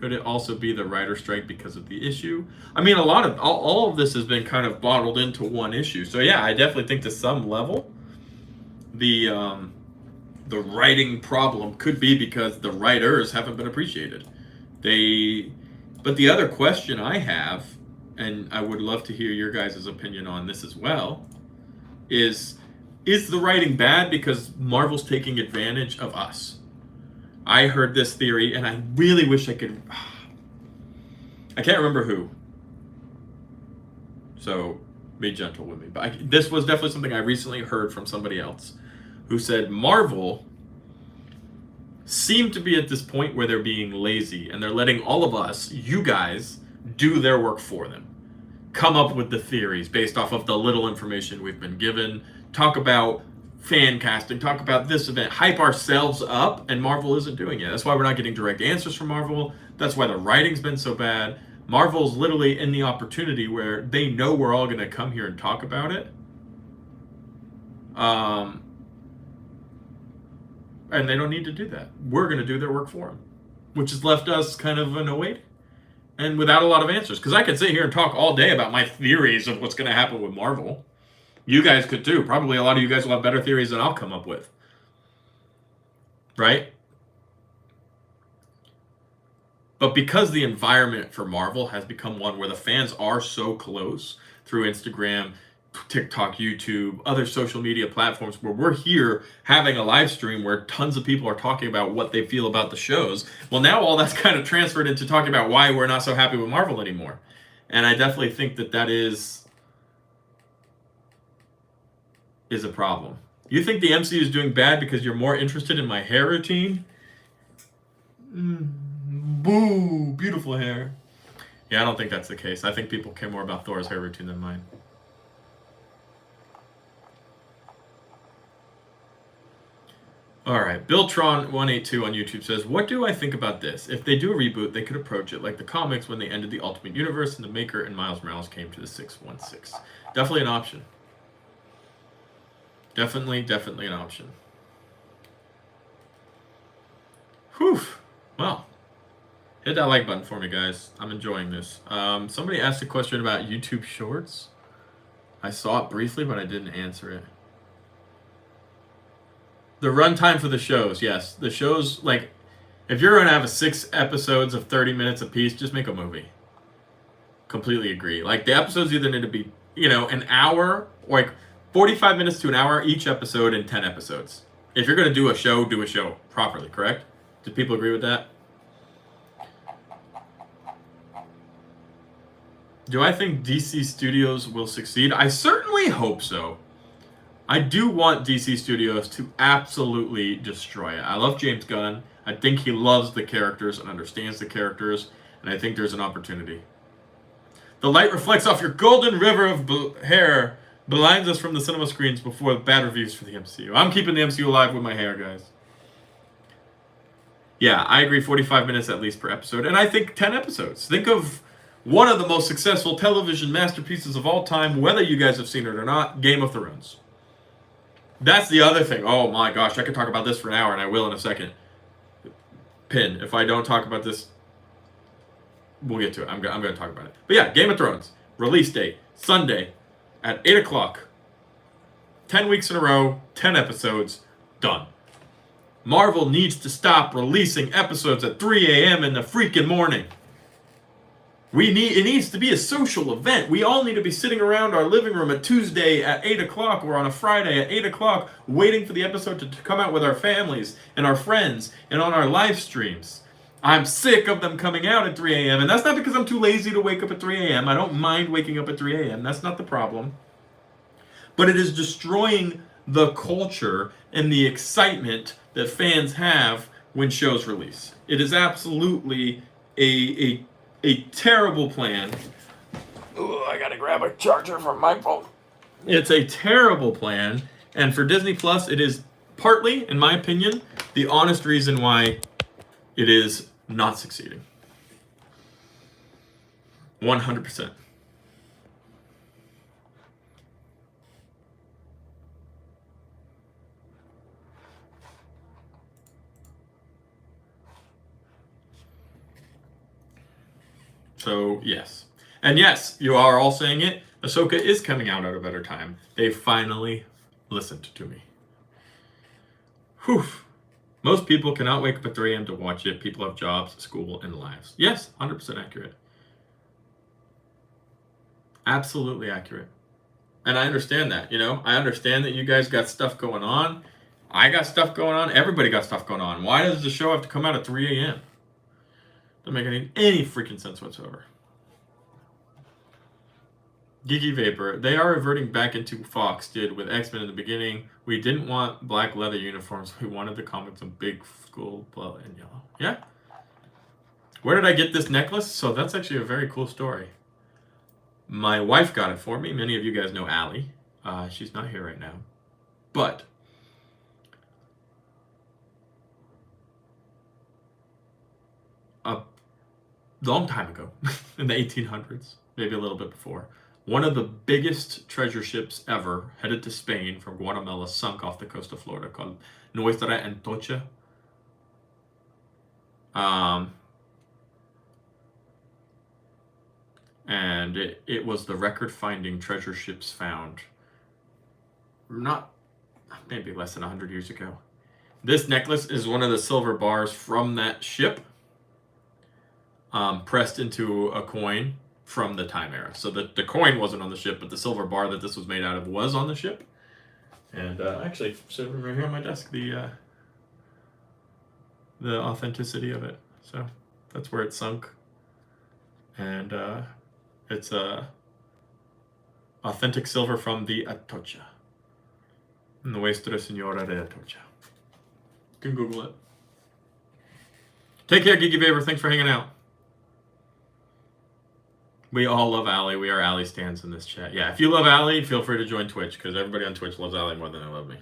Could it also be the writer strike because of the issue? I mean, all of this has been kind of bottled into one issue. So yeah, I definitely think to some level, the writing problem could be because the writers haven't been appreciated. But the other question I have, and I would love to hear your guys' opinion on this as well, is the writing bad because Marvel's taking advantage of us? I heard this theory, and I really wish I could... I can't remember who. So be gentle with me. But this was definitely something I recently heard from somebody else who said Marvel seem to be at this point where they're being lazy and they're letting all of us, you guys, do their work for them. Come up with the theories based off of the little information we've been given, talk about fan casting, talk about this event, hype ourselves up, and Marvel isn't doing it. That's why we're not getting direct answers from Marvel. That's why the writing's been so bad. Marvel's literally in the opportunity where they know we're all going to come here and talk about it. And they don't need to do that. We're going to do their work for them, which has left us kind of annoyed and without a lot of answers. Because I could sit here and talk all day about my theories of what's going to happen with Marvel. You guys could too. Probably a lot of you guys will have better theories than I'll come up with. Right? But because the environment for Marvel has become one where the fans are so close through Instagram, TikTok, YouTube, other social media platforms, where we're here having a live stream where tons of people are talking about what they feel about the shows. Well, now all that's kind of transferred into talking about why we're not so happy with Marvel anymore. And I definitely think that is a problem. You think the MCU is doing bad because you're more interested in my hair routine? Boo, beautiful hair. Yeah, I don't think that's the case. I think people care more about Thor's hair routine than mine. All right, Billtron182 on YouTube says, what do I think about this? If they do a reboot, they could approach it like the comics when they ended the Ultimate Universe and the Maker and Miles Morales came to the 616. Definitely an option. Definitely an option. Whew. Well, hit that like button for me, guys. I'm enjoying this. Somebody asked a question about YouTube Shorts. I saw it briefly, but I didn't answer it. The runtime for the shows, yes. The shows, like, if you're going to have 6 episodes of 30 minutes apiece, just make a movie. Completely agree. Like, the episodes either need to be, an hour, or like 45 minutes to an hour each episode in 10 episodes. If you're going to do a show properly, correct? Do people agree with that? Do I think DC Studios will succeed? I certainly hope so. I do want DC Studios to absolutely destroy it. I love James Gunn. I think he loves the characters and understands the characters, and I think there's an opportunity. The light reflects off your golden river of hair, blinds us from the cinema screens before the bad reviews for the MCU. I'm keeping the MCU alive with my hair, guys. Yeah, I agree, 45 minutes at least per episode, and I think 10 episodes. Think of one of the most successful television masterpieces of all time, whether you guys have seen it or not, Game of Thrones. That's the other thing. Oh my gosh, I could talk about this for an hour, and I will in a second. Pin. If I don't talk about this, we'll get to it. I'm going to talk about it. But yeah, Game of Thrones. Release date, Sunday at 8 o'clock. 10 weeks in a row, 10 episodes, done. Marvel needs to stop releasing episodes at 3 a.m. in the freaking morning. It needs to be a social event. We all need to be sitting around our living room at Tuesday at 8 o'clock or on a Friday at 8 o'clock waiting for the episode to come out with our families and our friends and on our live streams. I'm sick of them coming out at 3 a.m. And that's not because I'm too lazy to wake up at 3 a.m. I don't mind waking up at 3 a.m. That's not the problem. But it is destroying the culture and the excitement that fans have when shows release. It is absolutely a terrible plan. Ooh, I gotta grab a charger from my phone. It's a terrible plan, and for Disney Plus, it is partly, in my opinion, the honest reason why it is not succeeding. 100%. So, yes. And yes, you are all saying it. Ahsoka is coming out at a better time. They finally listened to me. Whew. Most people cannot wake up at 3 a.m. to watch it. People have jobs, school, and lives. Yes, 100% accurate. Absolutely accurate. And I understand that, I understand that you guys got stuff going on. I got stuff going on. Everybody got stuff going on. Why does the show have to come out at 3 a.m.? Doesn't make any freaking sense whatsoever. Geeky Vapor. They are reverting back into Fox did with X-Men in the beginning. We didn't want black leather uniforms. We wanted the comics in big school blue and yellow. Yeah. Where did I get this necklace? So that's actually a very cool story. My wife got it for me. Many of you guys know Allie. She's not here right now. But a long time ago, in the 1800s, maybe a little bit before, one of the biggest treasure ships ever headed to Spain from Guatemala sunk off the coast of Florida called Nuestra Antorcha. And it was the record-finding treasure ships found not maybe less than 100 years ago. This necklace is one of the silver bars from that ship, pressed into a coin from the time era. So the coin wasn't on the ship, but the silver bar that this was made out of was on the ship. And actually, sitting right here on my desk, the authenticity of it. So that's where it sunk. And it's authentic silver from the Atocha. Nuestra Señora de Atocha. You can Google it. Take care, Geeky Vapor. Thanks for hanging out. We all love Allie. We are Allie stans in this chat. Yeah, if you love Allie, feel free to join Twitch, because everybody on Twitch loves Allie more than they love me.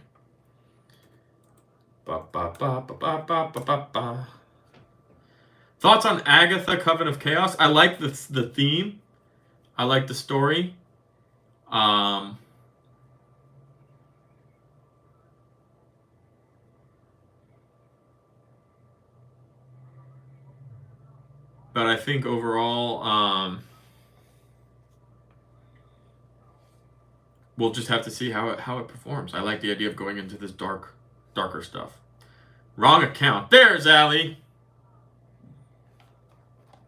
Ba, ba, ba, ba, ba, ba, ba, ba. Thoughts on Agatha, Coven of Chaos? I like the theme. I like the story. But I think overall, we'll just have to see how it performs. I like the idea of going into this darker stuff. Wrong account. There's Allie.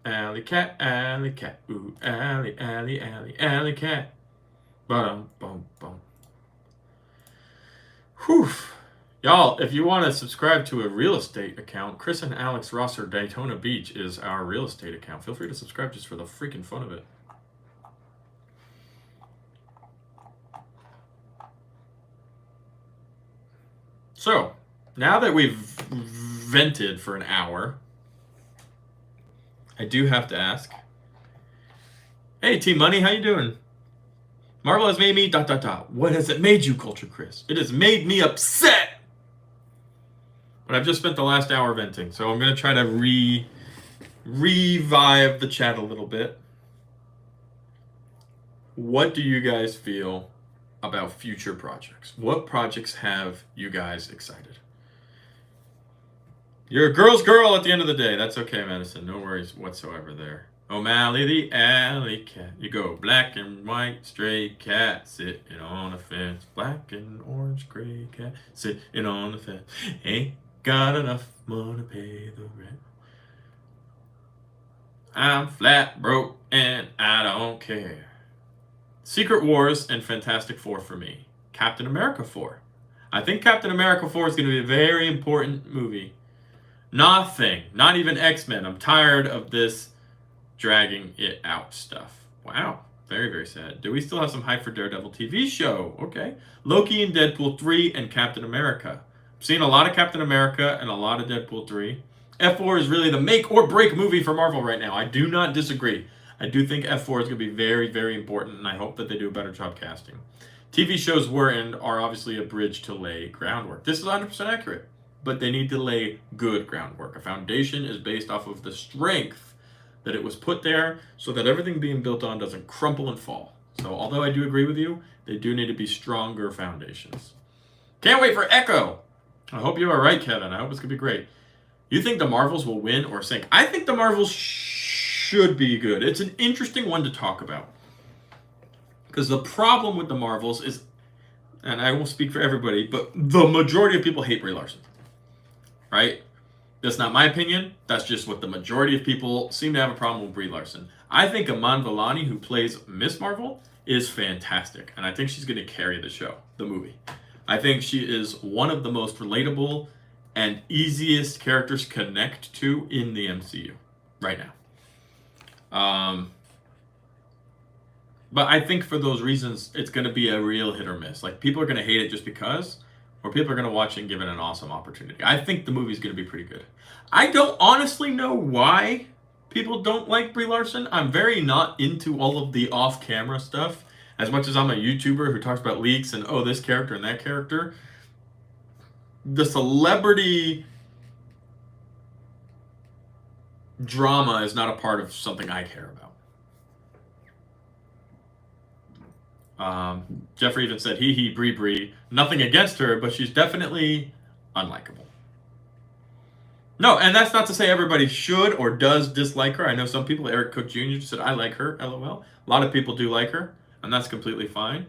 Alley cat, ooh, Alley cat. Boom. Whew. Y'all, if you want to subscribe to a real estate account, Chris and Alex Rosser Daytona Beach is our real estate account. Feel free to subscribe just for the freaking fun of it. So, now that we've vented for an hour, I do have to ask. Hey, Team Money, how you doing? Marvel has made me ... What has it made you, Culture Chris? It has made me upset. But I've just spent the last hour venting, so I'm going to try to revive the chat a little bit. What do you guys feel about future projects? What projects have you guys excited? You're a girl's girl at the end of the day. That's okay, Madison. No worries whatsoever there. O'Malley the alley cat. You go black and white, stray cat sitting on a fence. Black and orange, gray cat sitting on the fence. Ain't got enough money to pay the rent. I'm flat broke and I don't care. Secret Wars and Fantastic Four for me. Captain America 4. I think Captain America 4 is going to be a very important movie. Nothing. Not even X-Men. I'm tired of this dragging it out stuff. Wow. Very, very sad. Do we still have some hype for Daredevil TV show? Okay. Loki and Deadpool 3 and Captain America. I've seen a lot of Captain America and a lot of Deadpool 3. F4 is really the make or break movie for Marvel right now. I do not disagree. I do think F4 is going to be very, very important, and I hope that they do a better job casting. TV shows were and are obviously a bridge to lay groundwork. This is 100% accurate. But they need to lay good groundwork. A foundation is based off of the strength that it was put there so that everything being built on doesn't crumple and fall. So although I do agree with you, they do need to be stronger foundations. Can't wait for Echo. I hope you are right, Kevin. I hope it's going to be great. You think the Marvels will win or sink? I think the Marvels should be good. It's an interesting one to talk about. Because the problem with the Marvels is, and I won't speak for everybody, but the majority of people hate Brie Larson. Right? That's not my opinion. That's just what the majority of people seem to have a problem with Brie Larson. I think Iman Vellani, who plays Miss Marvel, is fantastic. And I think she's going to carry the show, the movie. I think she is one of the most relatable and easiest characters to connect to in the MCU right now. But I think for those reasons, it's going to be a real hit or miss. Like, people are going to hate it just because, or people are going to watch it and give it an awesome opportunity. I think the movie's going to be pretty good. I don't honestly know why people don't like Brie Larson. I'm very not into all of the off-camera stuff. As much as I'm a YouTuber who talks about leaks and, oh, this character and that character, the celebrity drama is not a part of something I care about. Jeffrey even said, hee, Brie. Nothing against her, but she's definitely unlikable. No, and that's not to say everybody should or does dislike her. I know some people, Eric Cook Jr. said, I like her, LOL. A lot of people do like her, and that's completely fine.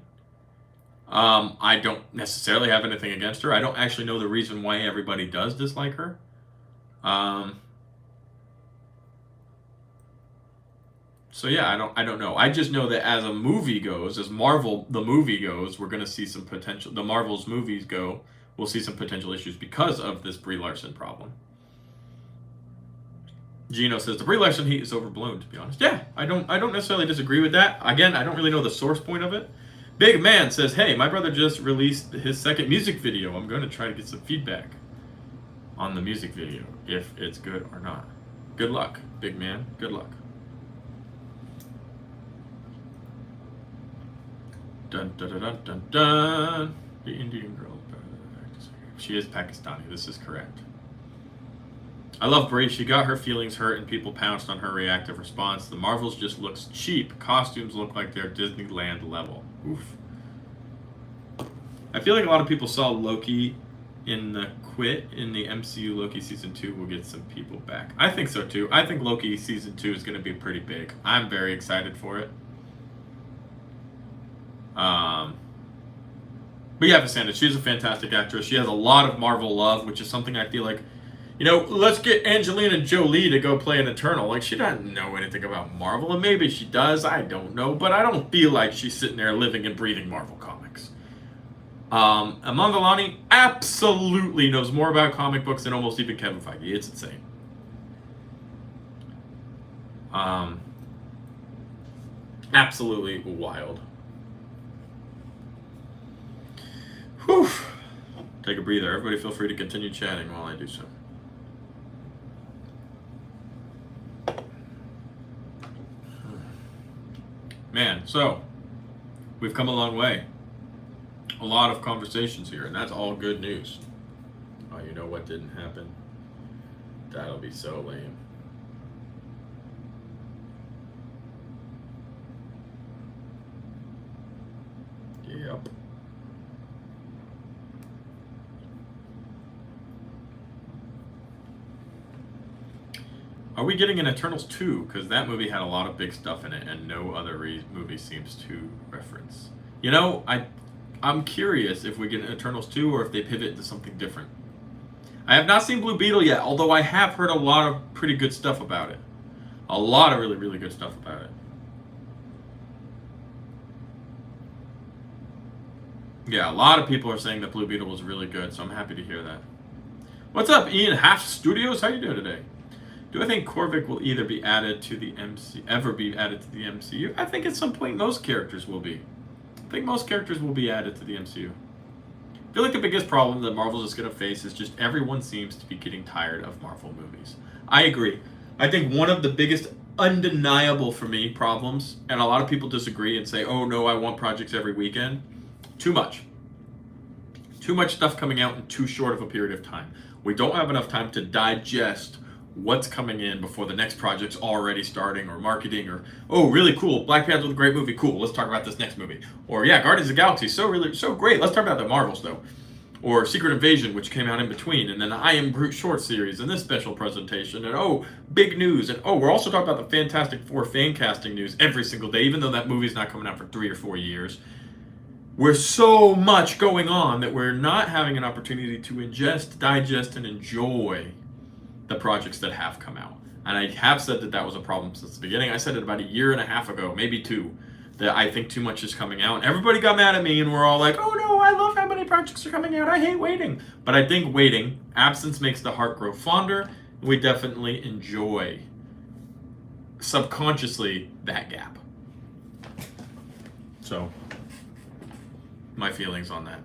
I don't necessarily have anything against her. I don't actually know the reason why everybody does dislike her. So yeah, I don't know. I just know that as a movie goes, as Marvel the movie goes, we're going to see some potential. The Marvel's movies go, we'll see some potential issues because of this Brie Larson problem. Gino says the Brie Larson heat is overblown. To be honest, yeah, I don't necessarily disagree with that. Again, I don't really know the source point of it. Big Man says, hey, my brother just released his second music video. I'm going to try to get some feedback on the music video, if it's good or not. Good luck, Big Man. Good luck. Dun dun dun dun dun dun. The Indian girl. She is Pakistani. This is correct. I love Brie. She got her feelings hurt and people pounced on her reactive response. The Marvels just looks cheap. Costumes look like they're Disneyland level. Oof. I feel like a lot of people saw Loki in the quit in the MCU. Loki season 2 will get some people back. I think so too. I think Loki season 2 is going to be pretty big. I'm very excited for it. But yeah, Vasanda, she's a fantastic actress. She has a lot of Marvel love, which is something I feel like, you know, let's get Angelina Jolie to go play an Eternal. Like, she doesn't know anything about Marvel, and maybe she does, I don't know, but I don't feel like she's sitting there living and breathing Marvel comics. Aman Vellani absolutely knows more about comic books than almost even Kevin Feige. It's insane. Absolutely wild. Whew. Take a breather. Everybody feel free to continue chatting while I do so. Man, so we've come a long way. A lot of conversations here, and that's all good news. Oh, you know what didn't happen? That'll be so lame. Yep. Are we getting an Eternals 2? Because that movie had a lot of big stuff in it, and no other movie seems to reference. You know, I'm curious if we get an Eternals 2 or if they pivot to something different. I have not seen Blue Beetle yet, although I have heard a lot of pretty good stuff about it. A lot of really, really good stuff about it. Yeah, a lot of people are saying that Blue Beetle was really good, so I'm happy to hear that. What's up, Ian Half Studios? How you doing today? Do I think Korvac will either be added to the MCU? I think at some point most characters will be. I think most characters will be added to the MCU. I feel like the biggest problem that Marvel is going to face is just everyone seems to be getting tired of Marvel movies. I agree. I think one of the biggest undeniable for me problems, and a lot of people disagree and say, oh no, I want projects every weekend. Too much. Too much stuff coming out in too short of a period of time. We don't have enough time to digest what's coming in before the next project's already starting, or marketing, or, oh, really cool, Black Panther was a great movie, cool, let's talk about this next movie. Or, yeah, Guardians of the Galaxy, so great, let's talk about the Marvels, though. Or Secret Invasion, which came out in between, and then the I Am Groot short series, and this special presentation, and oh, big news, and oh, we're also talking about the Fantastic Four fan casting news every single day, even though that movie's not coming out for 3 or 4 years. We're so much going on that we're not having an opportunity to ingest, digest, and enjoy the projects that have come out. And I have said that was a problem since the beginning. I said it about 1.5 years ago, maybe 2, that I think too much is coming out. And everybody got mad at me and we're all like, oh no, I love how many projects are coming out. I hate waiting. But I think waiting, absence makes the heart grow fonder. We definitely enjoy subconsciously that gap. So, my feelings on that.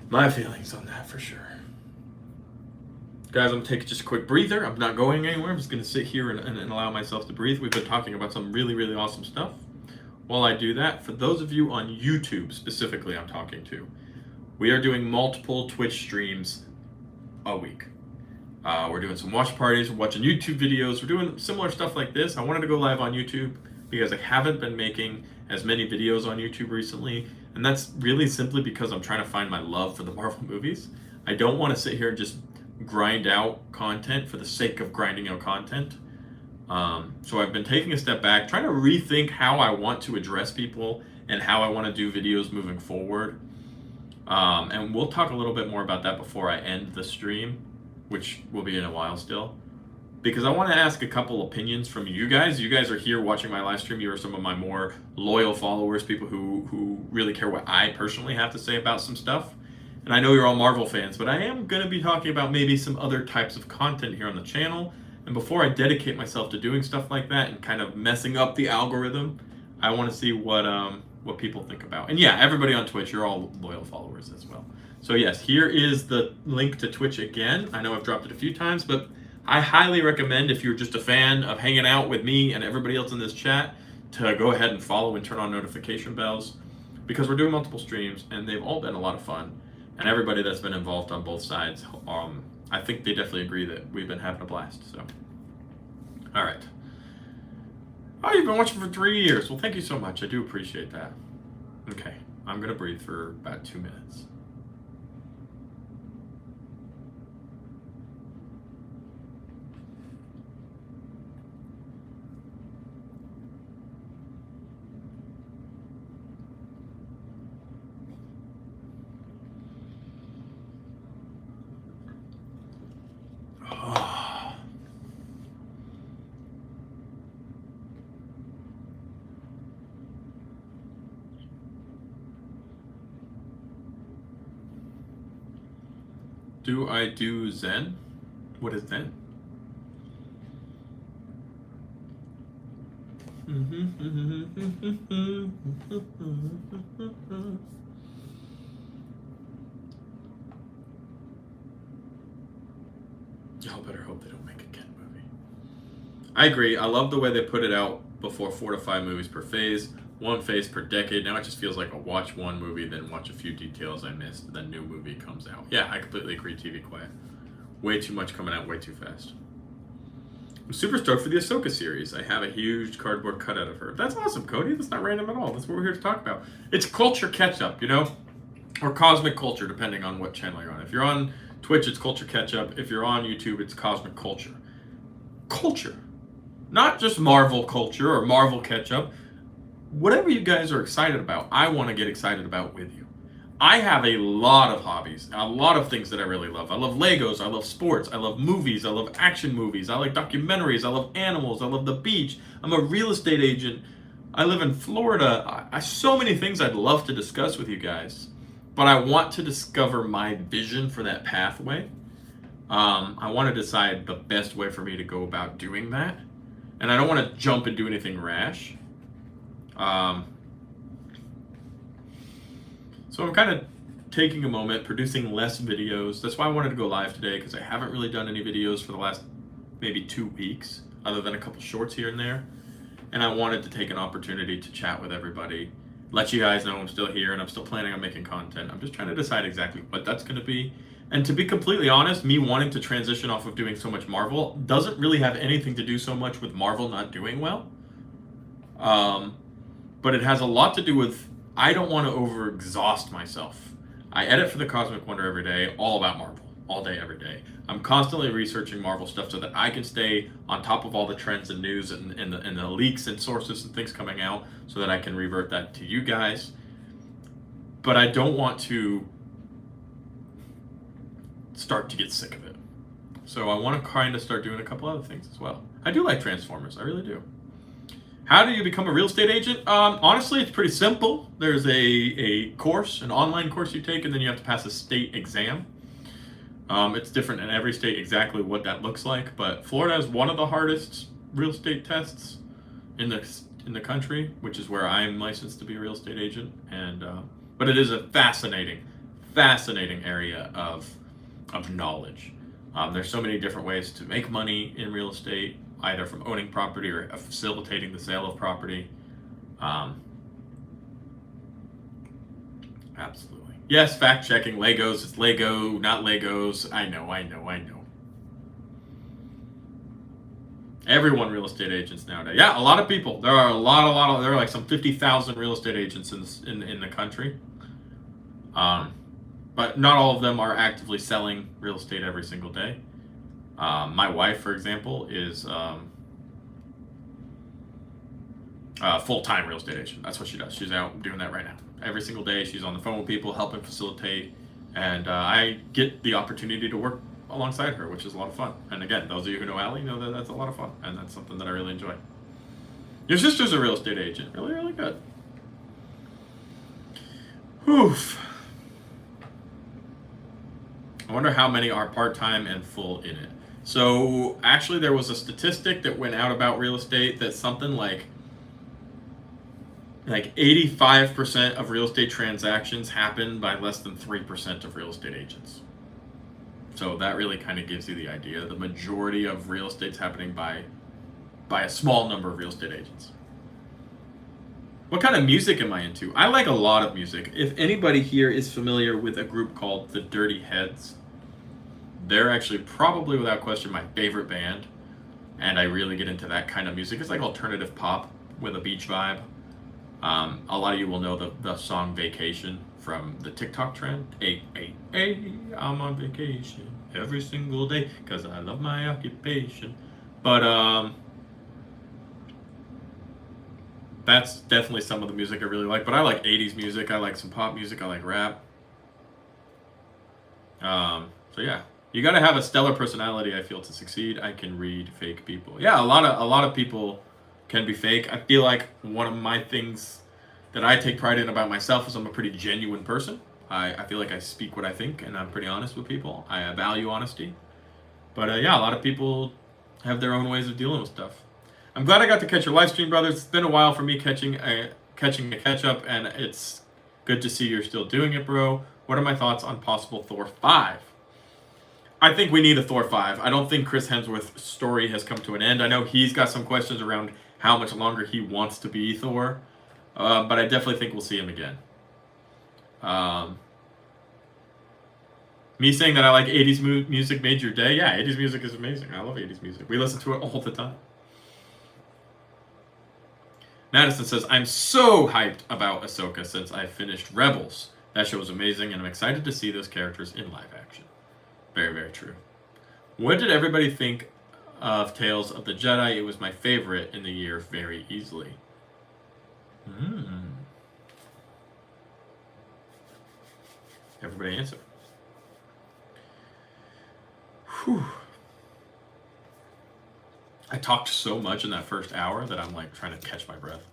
My feelings on that for sure. Guys, I'm going to take just a quick breather. I'm not going anywhere. I'm just going to sit here and allow myself to breathe. We've been talking about some really, really awesome stuff. While I do that, for those of you on YouTube specifically I'm talking to, we are doing multiple Twitch streams a week. We're doing some watch parties, we're watching YouTube videos, we're doing similar stuff like this. I wanted to go live on YouTube because I haven't been making as many videos on YouTube recently, and that's really simply because I'm trying to find my love for the Marvel movies. I don't want to sit here and just grind out content for the sake of grinding out content. So I've been taking a step back, trying to rethink how I want to address people and how I want to do videos moving forward. And we'll talk a little bit more about that before I end the stream, which will be in a while still, because I want to ask a couple opinions from you guys. You guys are here watching my live stream. You are some of my more loyal followers, people who really care what I personally have to say about some stuff. And I know you're all Marvel fans, but I am going to be talking about maybe some other types of content here on the channel. And before I dedicate myself to doing stuff like that and kind of messing up the algorithm, I want to see what people think about. And yeah, everybody on Twitch, you're all loyal followers as well. So yes, here is the link to Twitch again. I know I've dropped it a few times, but I highly recommend, if you're just a fan of hanging out with me and everybody else in this chat, to go ahead and follow and turn on notification bells, because we're doing multiple streams and they've all been a lot of fun. And everybody that's been involved on both sides, I think they definitely agree that we've been having a blast. So, all right. Oh, you've been watching for 3 years. Well, thank you so much. I do appreciate that. Okay, I'm gonna breathe for about 2 minutes. Do I do Zen? What is Zen? Y'all better hope they don't make a Ken movie. I agree. I love the way they put it out before 4 to 5 movies per phase. 1 phase per decade. Now it just feels like a watch one movie, then watch a few details I missed, then new movie comes out. Yeah, I completely agree, TV Quiet. Way too much coming out way too fast. I'm super stoked for the Ahsoka series. I have a huge cardboard cutout of her. That's awesome, Cody. That's not random at all. That's what we're here to talk about. It's culture catch-up, you know? Or cosmic culture, depending on what channel you're on. If you're on Twitch, it's culture catch-up. If you're on YouTube, it's cosmic culture. Culture. Not just Marvel culture or Marvel catch-up. Whatever you guys are excited about, I want to get excited about with you. I have a lot of hobbies, a lot of things that I really love. I love Legos, I love sports, I love movies, I love action movies, I like documentaries, I love animals, I love the beach. I'm a real estate agent. I live in Florida. So many things I'd love to discuss with you guys, but I want to discover my vision for that pathway. I want to decide the best way for me to go about doing that. And I don't want to jump and do anything rash. So I'm kind of taking a moment, producing less videos. That's why I wanted to go live today, because I haven't really done any videos for the last maybe 2 weeks, other than a couple shorts here and there. And I wanted to take an opportunity to chat with everybody, let you guys know I'm still here and I'm still planning on making content. I'm just trying to decide exactly what that's going to be. And to be completely honest, me wanting to transition off of doing so much Marvel doesn't really have anything to do so much with Marvel not doing well. But it has a lot to do with, I don't want to overexhaust myself. I edit for the Cosmic Wonder every day, all about Marvel, all day, every day. I'm constantly researching Marvel stuff so that I can stay on top of all the trends and news and the leaks and sources and things coming out, so that I can revert that to you guys. But I don't want to start to get sick of it. So I want to kind of start doing a couple other things as well. I do like Transformers, I really do. How do you become a real estate agent? Honestly, it's pretty simple. There's a course, an online course you take, and then you have to pass a state exam. It's different in every state exactly what that looks like, but Florida is one of the hardest real estate tests in in the country, which is where I'm licensed to be a real estate agent. And but it is a fascinating area of knowledge. There's so many different ways to make money in real estate, either from owning property or facilitating the sale of property. Absolutely. Yes, fact checking. Legos. It's Lego, not Legos. I know. Everyone real estate agents nowadays. Yeah, a lot of people. There are a lot of. There are like some 50,000 real estate agents in the country. But not all of them are actively selling real estate every single day. My wife, for example, is a full-time real estate agent. That's what she does. She's out doing that right now. Every single day, she's on the phone with people, helping facilitate, and I get the opportunity to work alongside her, which is a lot of fun. And again, those of you who know Allie know that that's a lot of fun, and that's something that I really enjoy. Your sister's a real estate agent. Really, really good. Whew. I wonder how many are part-time and full in it. So actually there was a statistic that went out about real estate that something like 85% of real estate transactions happen by less than 3% of real estate agents. So that really kind of gives you the idea. The majority of real estate's happening by a small number of real estate agents. What kind of music am I into? I like a lot of music. If anybody here is familiar with a group called the Dirty Heads, they're actually probably without question my favorite band. And I really get into that kind of music. It's like alternative pop with a beach vibe. A lot of you will know the song Vacation from the TikTok trend. Hey, I'm on vacation every single day because I love my occupation. But that's definitely some of the music I really like. But I like 80s music. I like some pop music. I like rap. So yeah, you got to have a stellar personality, I feel, to succeed. I can read fake people. Yeah, a lot of people can be fake. I feel like one of my things that I take pride in about myself is I'm a pretty genuine person. I feel like I speak what I think, and I'm pretty honest with people. I value honesty. But yeah, a lot of people have their own ways of dealing with stuff. I'm glad I got to catch your live stream, brothers. It's been a while for me catching a catch up, and it's good to see you're still doing it, bro. What are my thoughts on possible Thor 5? I think we need a Thor 5. I don't think Chris Hemsworth's story has come to an end. I know he's got some questions around how much longer he wants to be Thor, but I definitely think we'll see him again. Me saying that I like 80s music made your day? Yeah, 80s music is amazing. I love 80s music. We listen to it all the time. Madison says, I'm so hyped about Ahsoka since I finished Rebels. That show was amazing, and I'm excited to see those characters in live action. Very, very true. What did everybody think of Tales of the Jedi? It was my favorite in the year very easily. Everybody answer. Whew. I talked so much in that first hour that I'm like trying to catch my breath.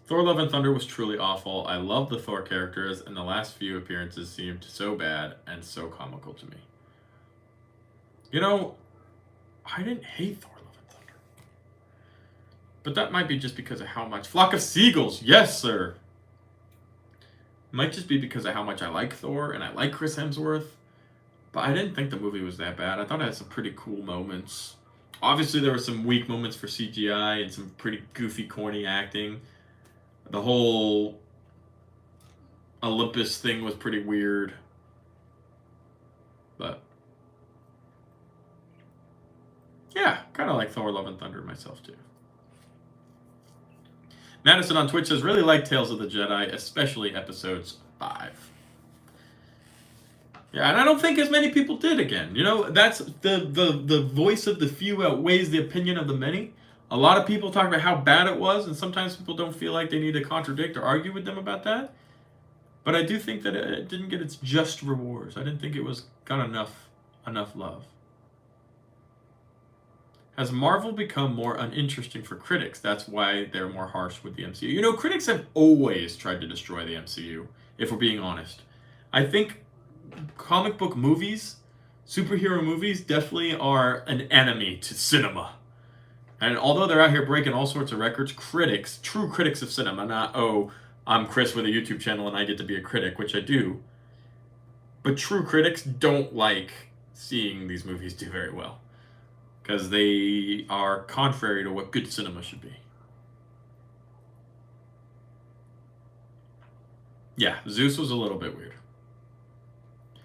Thor Love and Thunder was truly awful. I love the Thor characters, and the last few appearances seemed so bad and so comical to me. You know, I didn't hate Thor Love and Thunder. But that might be just because of how much... Flock of Seagulls, yes, sir! Might just be because of how much I like Thor, and I like Chris Hemsworth. But I didn't think the movie was that bad. I thought it had some pretty cool moments. Obviously, there were some weak moments for CGI and some pretty goofy, corny acting. The whole Olympus thing was pretty weird. But yeah, kind of like Thor Love and Thunder myself too. Madison on Twitch says, really like Tales of the Jedi, especially episodes 5. Yeah, and I don't think as many people did again. You know, that's the voice of the few outweighs the opinion of the many. A lot of people talk about how bad it was, and sometimes people don't feel like they need to contradict or argue with them about that. But I do think that it didn't get its just rewards. I didn't think it got enough love. Has Marvel become more uninteresting for critics? That's why they're more harsh with the MCU. You know, critics have always tried to destroy the MCU, if we're being honest. I think comic book movies, superhero movies, definitely are an enemy to cinema. And although they're out here breaking all sorts of records, critics, true critics of cinema, not, oh, I'm Chris with a YouTube channel and I get to be a critic, which I do, but true critics don't like seeing these movies do very well because they are contrary to what good cinema should be. Yeah, Zeus was a little bit weird.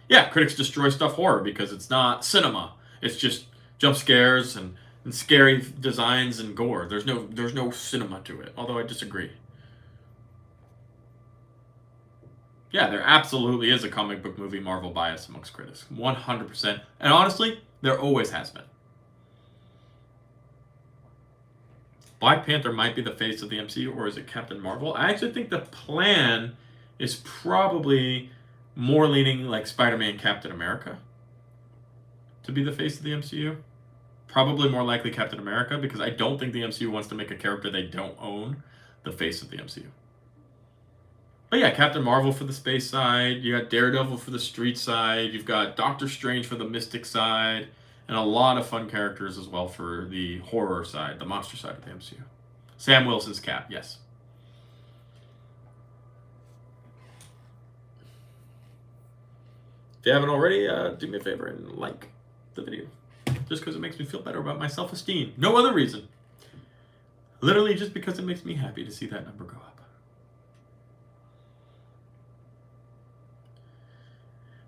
Yeah, critics destroy stuff horror because it's not cinema. It's just jump scares and scary designs and gore. There's no cinema to it. Although I disagree. Yeah, there absolutely is a comic book movie Marvel bias amongst critics. 100%. And honestly, there always has been. Black Panther might be the face of the MCU, or is it Captain Marvel? I actually think the plan is probably more leaning like Spider-Man, Captain America to be the face of the MCU. Probably more likely Captain America, because I don't think the MCU wants to make a character they don't own the face of the MCU. But yeah, Captain Marvel for the space side, you got Daredevil for the street side, you've got Doctor Strange for the mystic side, and a lot of fun characters as well for the horror side, the monster side of the MCU. Sam Wilson's Cap, yes. If you haven't already, do me a favor and like the video. Just because it makes me feel better about my self-esteem. No other reason. Literally just because it makes me happy to see that number go up.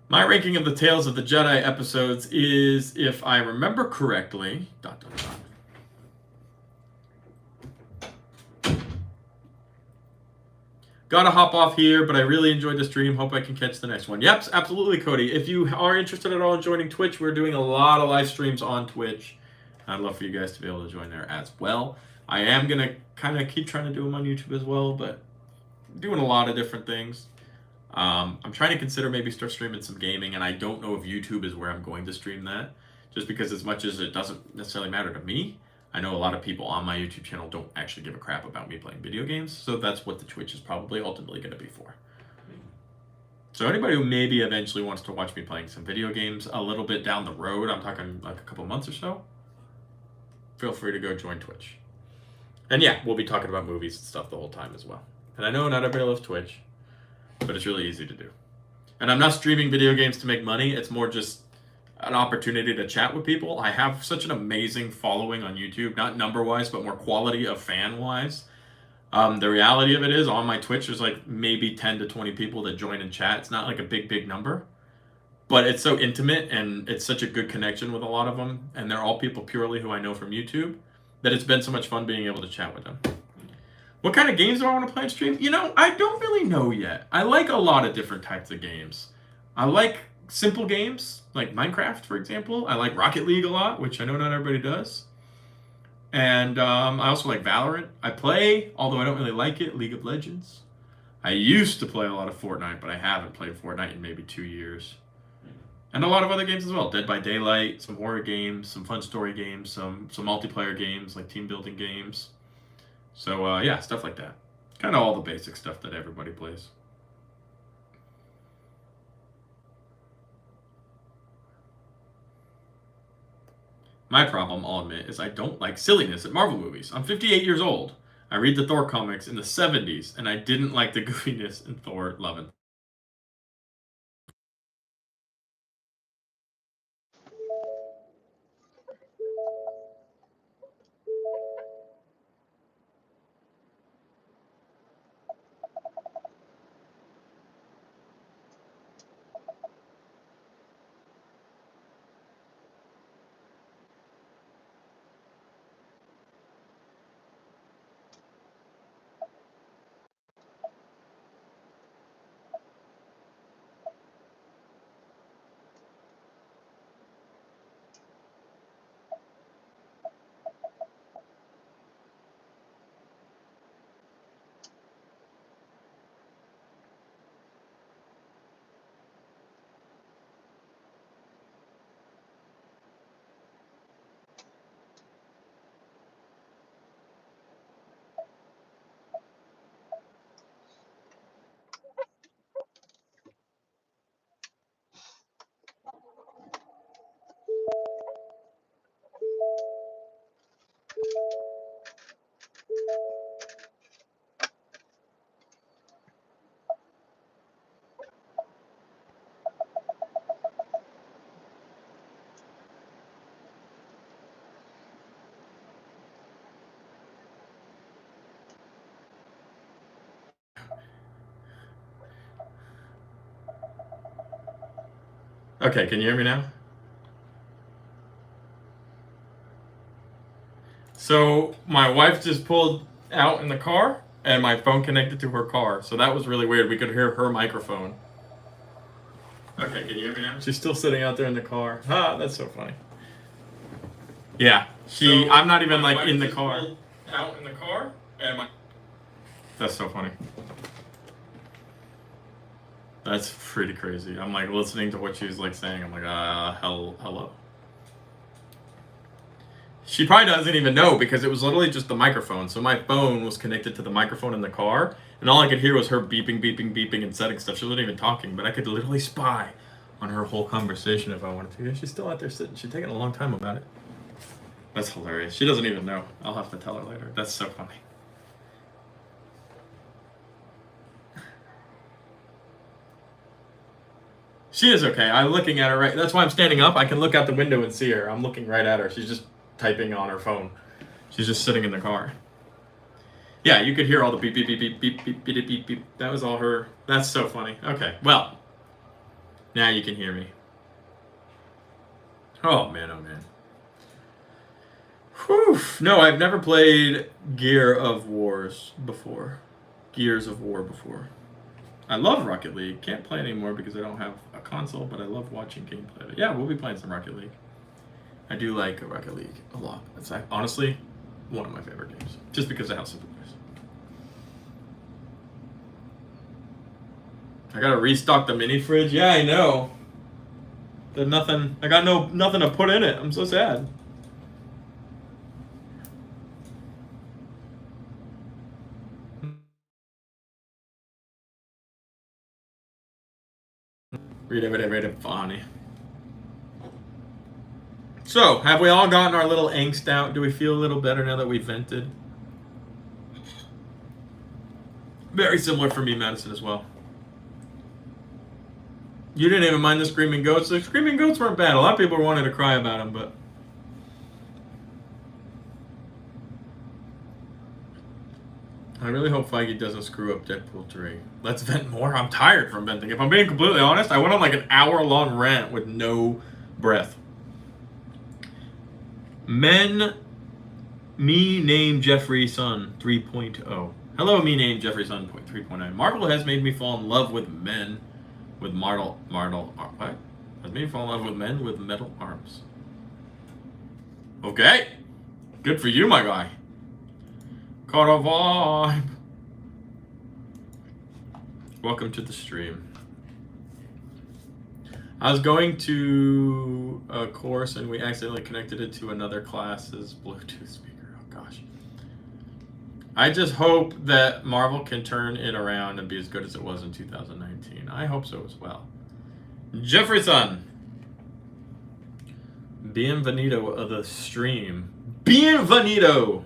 My ranking of the Tales of the Jedi episodes is, if I remember correctly, ... Gotta hop off here, but I really enjoyed the stream. Hope I can catch the next one. Yep, absolutely, Cody. If you are interested at all in joining Twitch, we're doing a lot of live streams on Twitch. I'd love for you guys to be able to join there as well. I am going to kind of keep trying to do them on YouTube as well, but doing a lot of different things. I'm trying to consider maybe start streaming some gaming, and I don't know if YouTube is where I'm going to stream that, just because as much as it doesn't necessarily matter to me, I know a lot of people on my YouTube channel don't actually give a crap about me playing video games, so that's what the Twitch is probably ultimately going to be for. So anybody who maybe eventually wants to watch me playing some video games a little bit down the road, I'm talking like a couple months or so, feel free to go join Twitch. And yeah, we'll be talking about movies and stuff the whole time as well. And I know not everybody loves Twitch, but it's really easy to do. And I'm not streaming video games to make money. It's more just an opportunity to chat with people. I have such an amazing following on YouTube, not number-wise, but more quality of fan-wise. The reality of it is, on my Twitch, there's like maybe 10 to 20 people that join and chat. It's not like a big number. But it's so intimate, and it's such a good connection with a lot of them. And they're all people purely who I know from YouTube, that it's been so much fun being able to chat with them. What kind of games do I want to play on stream? You know, I don't really know yet. I like a lot of different types of games. I like simple games, like Minecraft, for example. I like Rocket League a lot, which I know not everybody does. And I also like Valorant. I play, although I don't really like it, League of Legends. I used to play a lot of Fortnite, but I haven't played Fortnite in maybe 2 years. And a lot of other games as well. Dead by Daylight, some horror games, some fun story games, some multiplayer games, like team building games. So, yeah, stuff like that. Kind of all the basic stuff that everybody plays. My problem, I'll admit, is I don't like silliness at Marvel movies. I'm 58 years old. I read the Thor comics in the 70s, and I didn't like the goofiness in Thor: Love and Okay, can you hear me now? So my wife just pulled out in the car and my phone connected to her car. So that was really weird. We could hear her microphone. Okay, can you hear me now? She's still sitting out there in the car. Ah, that's so funny. Yeah, I'm not even like in the car. Out in the car and That's so funny. That's pretty crazy. I'm like listening to what she's like saying. I'm like, hello. She probably doesn't even know because it was literally just the microphone. So my phone was connected to the microphone in the car, and all I could hear was her beeping, beeping, beeping, and setting stuff. She wasn't even talking, but I could literally spy on her whole conversation if I wanted to. Yeah, she's still out there sitting. She's taking a long time about it. That's hilarious. She doesn't even know. I'll have to tell her later. That's so funny. She is okay. I'm looking at her right. That's why I'm standing up. I can look out the window and see her. I'm looking right at her. She's just typing on her phone. She's just sitting in the car. Yeah, you could hear all the beep, beep, beep, beep, beep, beep, beep, beep, beep. That was all her. That's so funny. Okay, well, now you can hear me. Oh, man, oh, man. Whew. No, I've never played Gears of War before. I love Rocket League. Can't play anymore because I don't have a console, but I love watching gameplay of it. Yeah, we'll be playing some Rocket League. I do like Rocket League a lot. It's honestly one of my favorite games, just because of how simple it is. I gotta restock the mini fridge. Yeah, I know. There's nothing. I got nothing to put in it. I'm so sad. Read it, funny. So, have we all gotten our little angst out? Do we feel a little better now that we vented? Very similar for me, Madison, as well. You didn't even mind the screaming goats. The screaming goats weren't bad. A lot of people wanted to cry about them, but I really hope Feige doesn't screw up Deadpool 3. Let's vent more. I'm tired from venting. If I'm being completely honest, I went on like an hour-long rant with no breath. Me named Jeffrey Sun 3.0. Hello, me named Jeffrey Sun 3.0. Marvel has made me fall in love with men with what? Has made me fall in love with men with metal arms. Okay. Good for you, my guy. Caught a vibe. Welcome to the stream. I was going to a course and we accidentally connected it to another class's Bluetooth speaker. Oh gosh. I just hope that Marvel can turn it around and be as good as it was in 2019. I hope so as well. Jefferson. Bienvenido of the stream. Bienvenido.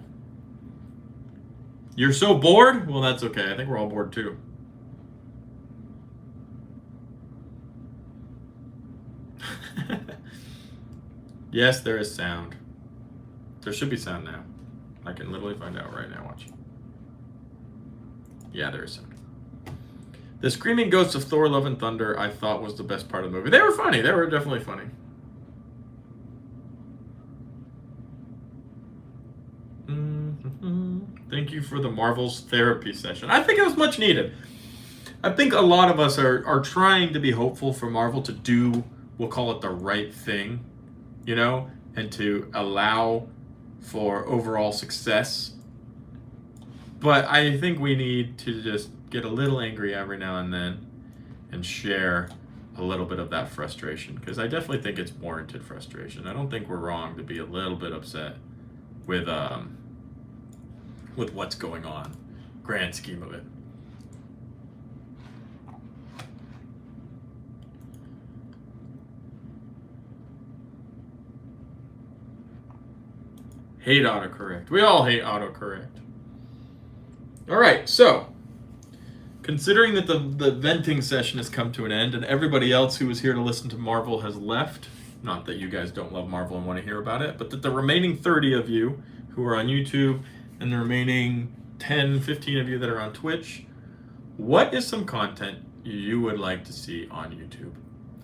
You're so bored? Well, that's okay. I think we're all bored too. Yes, there is sound. There should be sound now. I can literally find out right now. Watch. Yeah, there is sound. The screaming ghosts of Thor: Love and Thunder I thought was the best part of the movie. They were funny. They were definitely funny. Thank you for the Marvel's therapy session. I think it was much needed. I think a lot of us are trying to be hopeful for Marvel to do, we'll call it the right thing, you know, and to allow for overall success. But I think we need to just get a little angry every now and then and share a little bit of that frustration, because I definitely think it's warranted frustration. I don't think we're wrong to be a little bit upset with what's going on, grand scheme of it. Hate autocorrect. We all hate autocorrect. All right, so considering that the venting session has come to an end and everybody else who was here to listen to Marvel has left, not that you guys don't love Marvel and want to hear about it, but that the remaining 30 of you who are on YouTube and the remaining 10, 15 of you that are on Twitch, what is some content you would like to see on YouTube?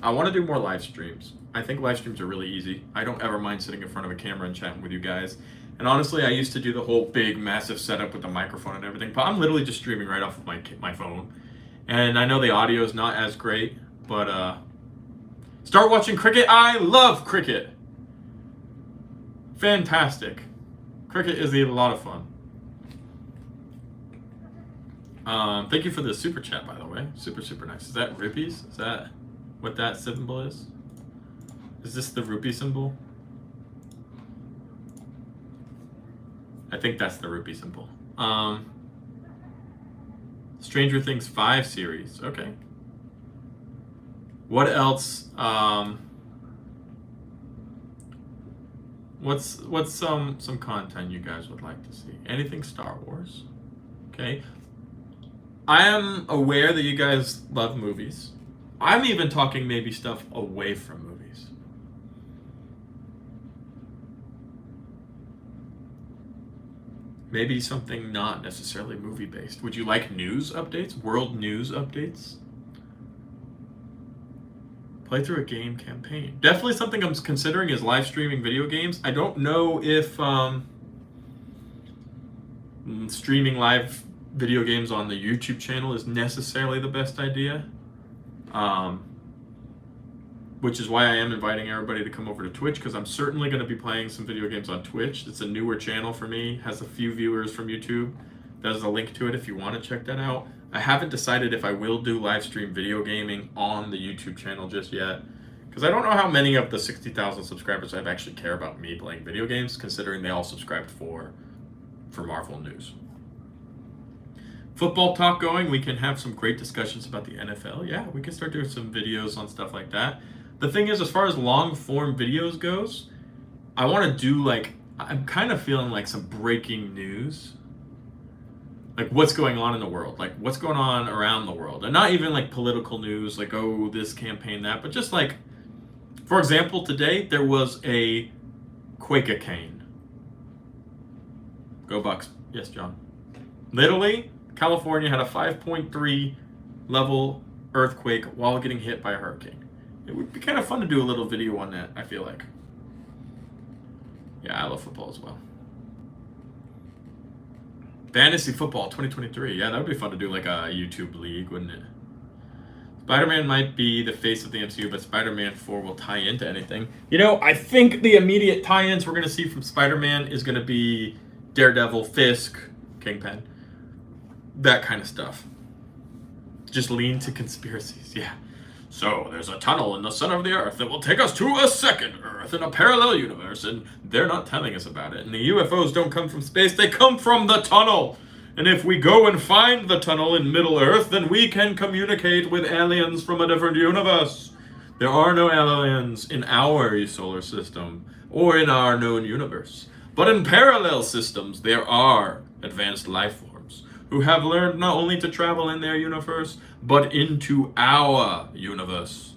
I want to do more live streams. I think live streams are really easy. I don't ever mind sitting in front of a camera and chatting with you guys. And honestly, I used to do the whole big, massive setup with the microphone and everything, but I'm literally just streaming right off of my phone. And I know the audio is not as great, but start watching cricket. I love cricket. Fantastic. Cricket is a lot of fun. Thank you for the super chat, by the way. Super nice. Is that rupees? Is that what that symbol is? Is this the rupee symbol? I think that's the rupee symbol. Stranger Things 5 series. Okay. What else? What's some content you guys would like to see? Anything Star Wars? Okay. I am aware that you guys love movies. I'm even talking maybe stuff away from movies. Maybe something not necessarily movie-based. Would you like news updates? World news updates? Play through a game campaign. Definitely something I'm considering is live streaming video games. I don't know if streaming live video games on the YouTube channel is necessarily the best idea. Which is why I am inviting everybody to come over to Twitch, because I'm certainly going to be playing some video games on Twitch. It's a newer channel for me, has a few viewers from YouTube. There's a link to it if you want to check that out. I haven't decided if I will do live stream video gaming on the YouTube channel just yet, because I don't know how many of the 60,000 subscribers I've actually care about me playing video games, considering they all subscribed for Marvel News. Football talk going. We can have some great discussions about the NFL. Yeah, we can start doing some videos on stuff like that. The thing is, as far as long form videos goes, I want to do I'm kind of feeling like some breaking news. Like what's going on in the world, like what's going on around the world. And not even like political news, like, oh, this campaign, that, but just like, for example, today there was a Quake-a-cane. Go Bucks. Yes, John. Literally, California had a 5.3 level earthquake while getting hit by a hurricane. It would be kind of fun to do a little video on that, I feel like. Yeah, I love football as well. Fantasy Football 2023. Yeah, that would be fun to do like a YouTube league, wouldn't it? Spider-Man might be the face of the MCU, but Spider-Man 4 will tie into anything. You know, I think the immediate tie-ins we're going to see from Spider-Man is going to be Daredevil, Fisk, Kingpin. That kind of stuff. Just lean to conspiracies, yeah. So, there's a tunnel in the center of the Earth that will take us to a second Earth in a parallel universe, and they're not telling us about it. And the UFOs don't come from space, they come from the tunnel! And if we go and find the tunnel in Middle Earth, then we can communicate with aliens from a different universe. There are no aliens in our solar system, or in our known universe. But in parallel systems, there are advanced life forms who have learned not only to travel in their universe, but into our universe.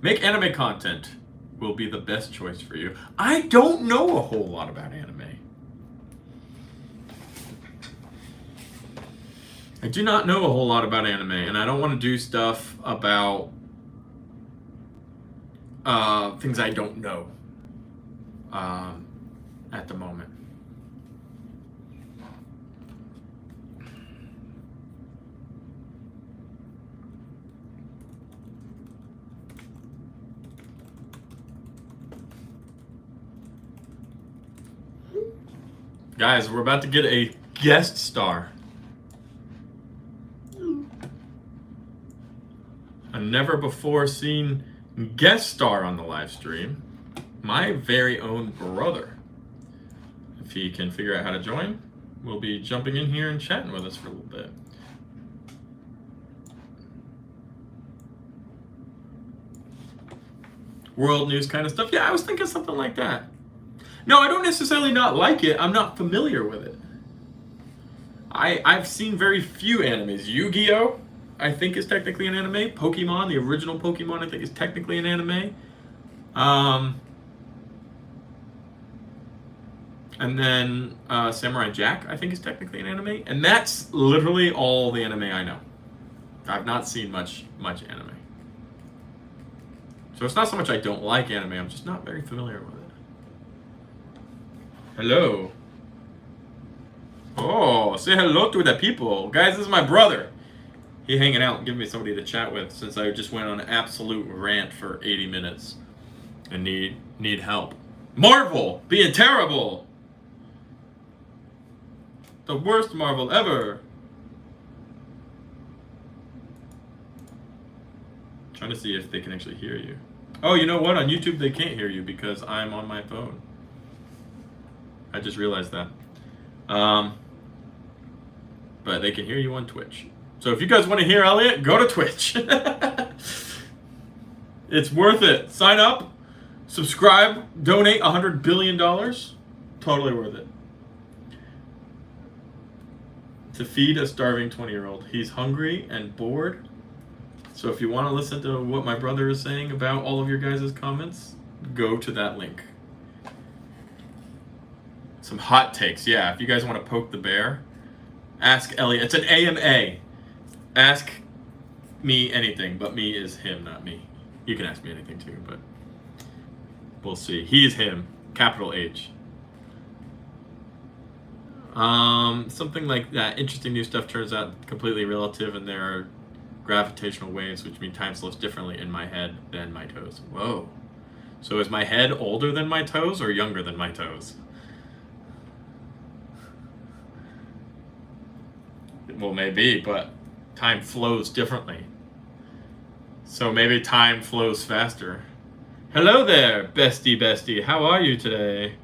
Make anime content will be the best choice for you. I don't know a whole lot about anime. I do not know a whole lot about anime, and I don't want to do stuff about things I don't know at the moment. Guys, we're about to get a guest star. A never before seen guest star on the live stream. My very own brother. If he can figure out how to join, we'll be jumping in here and chatting with us for a little bit. World news kind of stuff. Yeah, I was thinking something like that. No, I don't necessarily not like it. I'm not familiar with it. I've seen very few animes. Yu-Gi-Oh! I think is technically an anime. Pokemon, the original Pokemon, I think is technically an anime. And then Samurai Jack, I think is technically an anime. And that's literally all the anime I know. I've not seen much anime. So it's not so much I don't like anime, I'm just not very familiar with it. Hello. Oh, say hello to the people. Guys, this is my brother. He hanging out and giving me somebody to chat with since I just went on an absolute rant for 80 minutes and need help. Marvel being terrible. The worst Marvel ever. Trying to see if they can actually hear you. Oh, you know what? On YouTube they can't hear you because I'm on my phone. I just realized that. But they can hear you on Twitch. So if you guys want to hear Elliot, go to Twitch. It's worth it. Sign up, subscribe, donate $100 billion. Totally worth it. To feed a starving 20-year-old. He's hungry and bored. So if you want to listen to what my brother is saying about all of your guys' comments, go to that link. Some hot takes. Yeah, if you guys want to poke the bear, ask Elliot. It's an AMA. Ask me anything, but me is him, not me. You can ask me anything too, but we'll see. He is him, capital H. Something like that. Interesting new stuff turns out completely relative, and there are gravitational waves, which mean time slows differently in my head than my toes. Whoa. So is my head older than my toes or younger than my toes? Well, maybe, but time flows differently. So maybe time flows faster. Hello there, bestie. How are you today?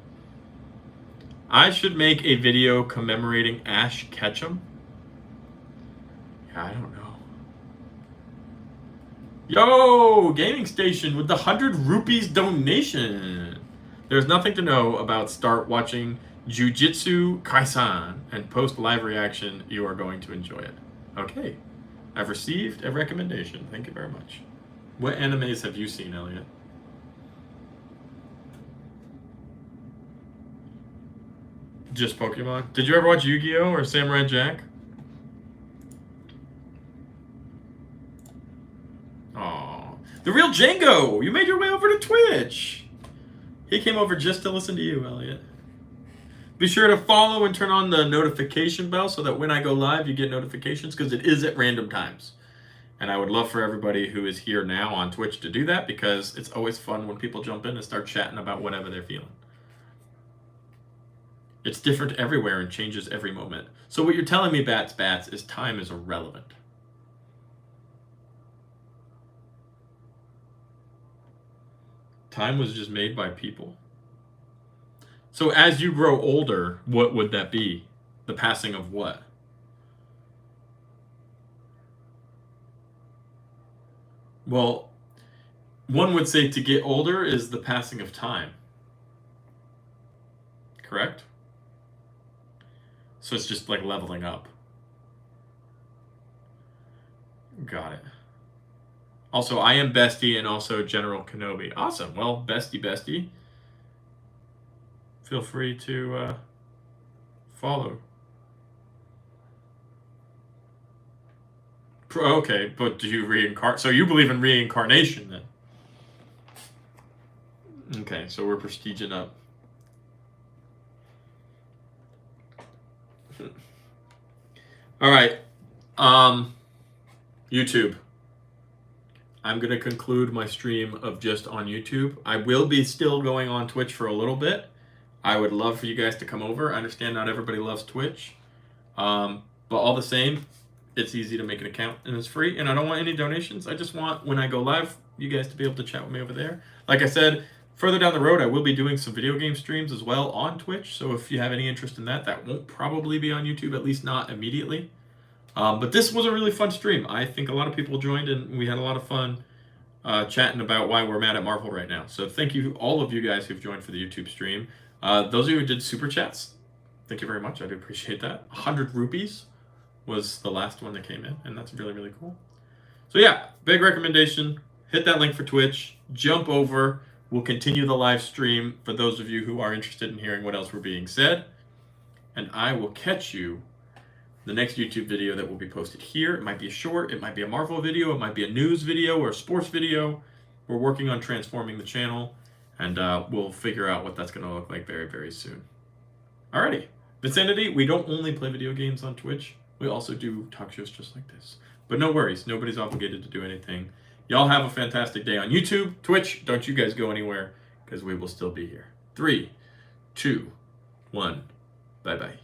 I should make a video commemorating Ash Ketchum. Yeah, I don't know. Yo, Gaming Station with the 100 rupees donation. There's nothing to know about start watching Jujutsu Kaisen and post live reaction. You are going to enjoy it. Okay. I've received a recommendation. Thank you very much. What animes have you seen, Elliot? Just Pokemon? Did you ever watch Yu-Gi-Oh! Or Samurai Jack? Aww. The real Django! You made your way over to Twitch! He came over just to listen to you, Elliot. Be sure to follow and turn on the notification bell so that when I go live, you get notifications, because it is at random times. And I would love for everybody who is here now on Twitch to do that, because it's always fun when people jump in and start chatting about whatever they're feeling. It's different everywhere and changes every moment. So what you're telling me, Bats, is time is irrelevant. Time was just made by people. So as you grow older, what would that be? The passing of what? Well, one would say to get older is the passing of time. Correct? So it's just like leveling up. Got it. Also, I am Bestie and also General Kenobi. Awesome. Well, Bestie. Feel free to follow. Okay, but do you reincarnate? So you believe in reincarnation then? Okay, so we're prestiging up. All right. YouTube. I'm going to conclude my stream of just on YouTube. I will be still going on Twitch for a little bit. I would love for you guys to come over. I understand not everybody loves Twitch. But all the same, it's easy to make an account and it's free. And I don't want any donations. I just want, when I go live, you guys to be able to chat with me over there. Like I said, further down the road, I will be doing some video game streams as well on Twitch. So if you have any interest in that, that won't probably be on YouTube, at least not immediately. But this was a really fun stream. I think a lot of people joined and we had a lot of fun chatting about why we're mad at Marvel right now. So thank you, all of you guys who've joined for the YouTube stream. Those of you who did super chats, thank you very much. I do appreciate that. 100 rupees was the last one that came in, and that's really, really cool. So yeah, big recommendation. Hit that link for Twitch. Jump over. We'll continue the live stream for those of you who are interested in hearing what else we're being said. And I will catch you the the next YouTube video that will be posted here. It might be a short, it might be a Marvel video, it might be a news video or a sports video. We're working on transforming the channel, and we'll figure out what that's going to look like very, very soon. Alrighty. Vicinity, we don't only play video games on Twitch. We also do talk shows just like this. But no worries. Nobody's obligated to do anything. Y'all have a fantastic day on YouTube, Twitch. Don't you guys go anywhere, because we will still be here. 3, 2, 1. Bye-bye.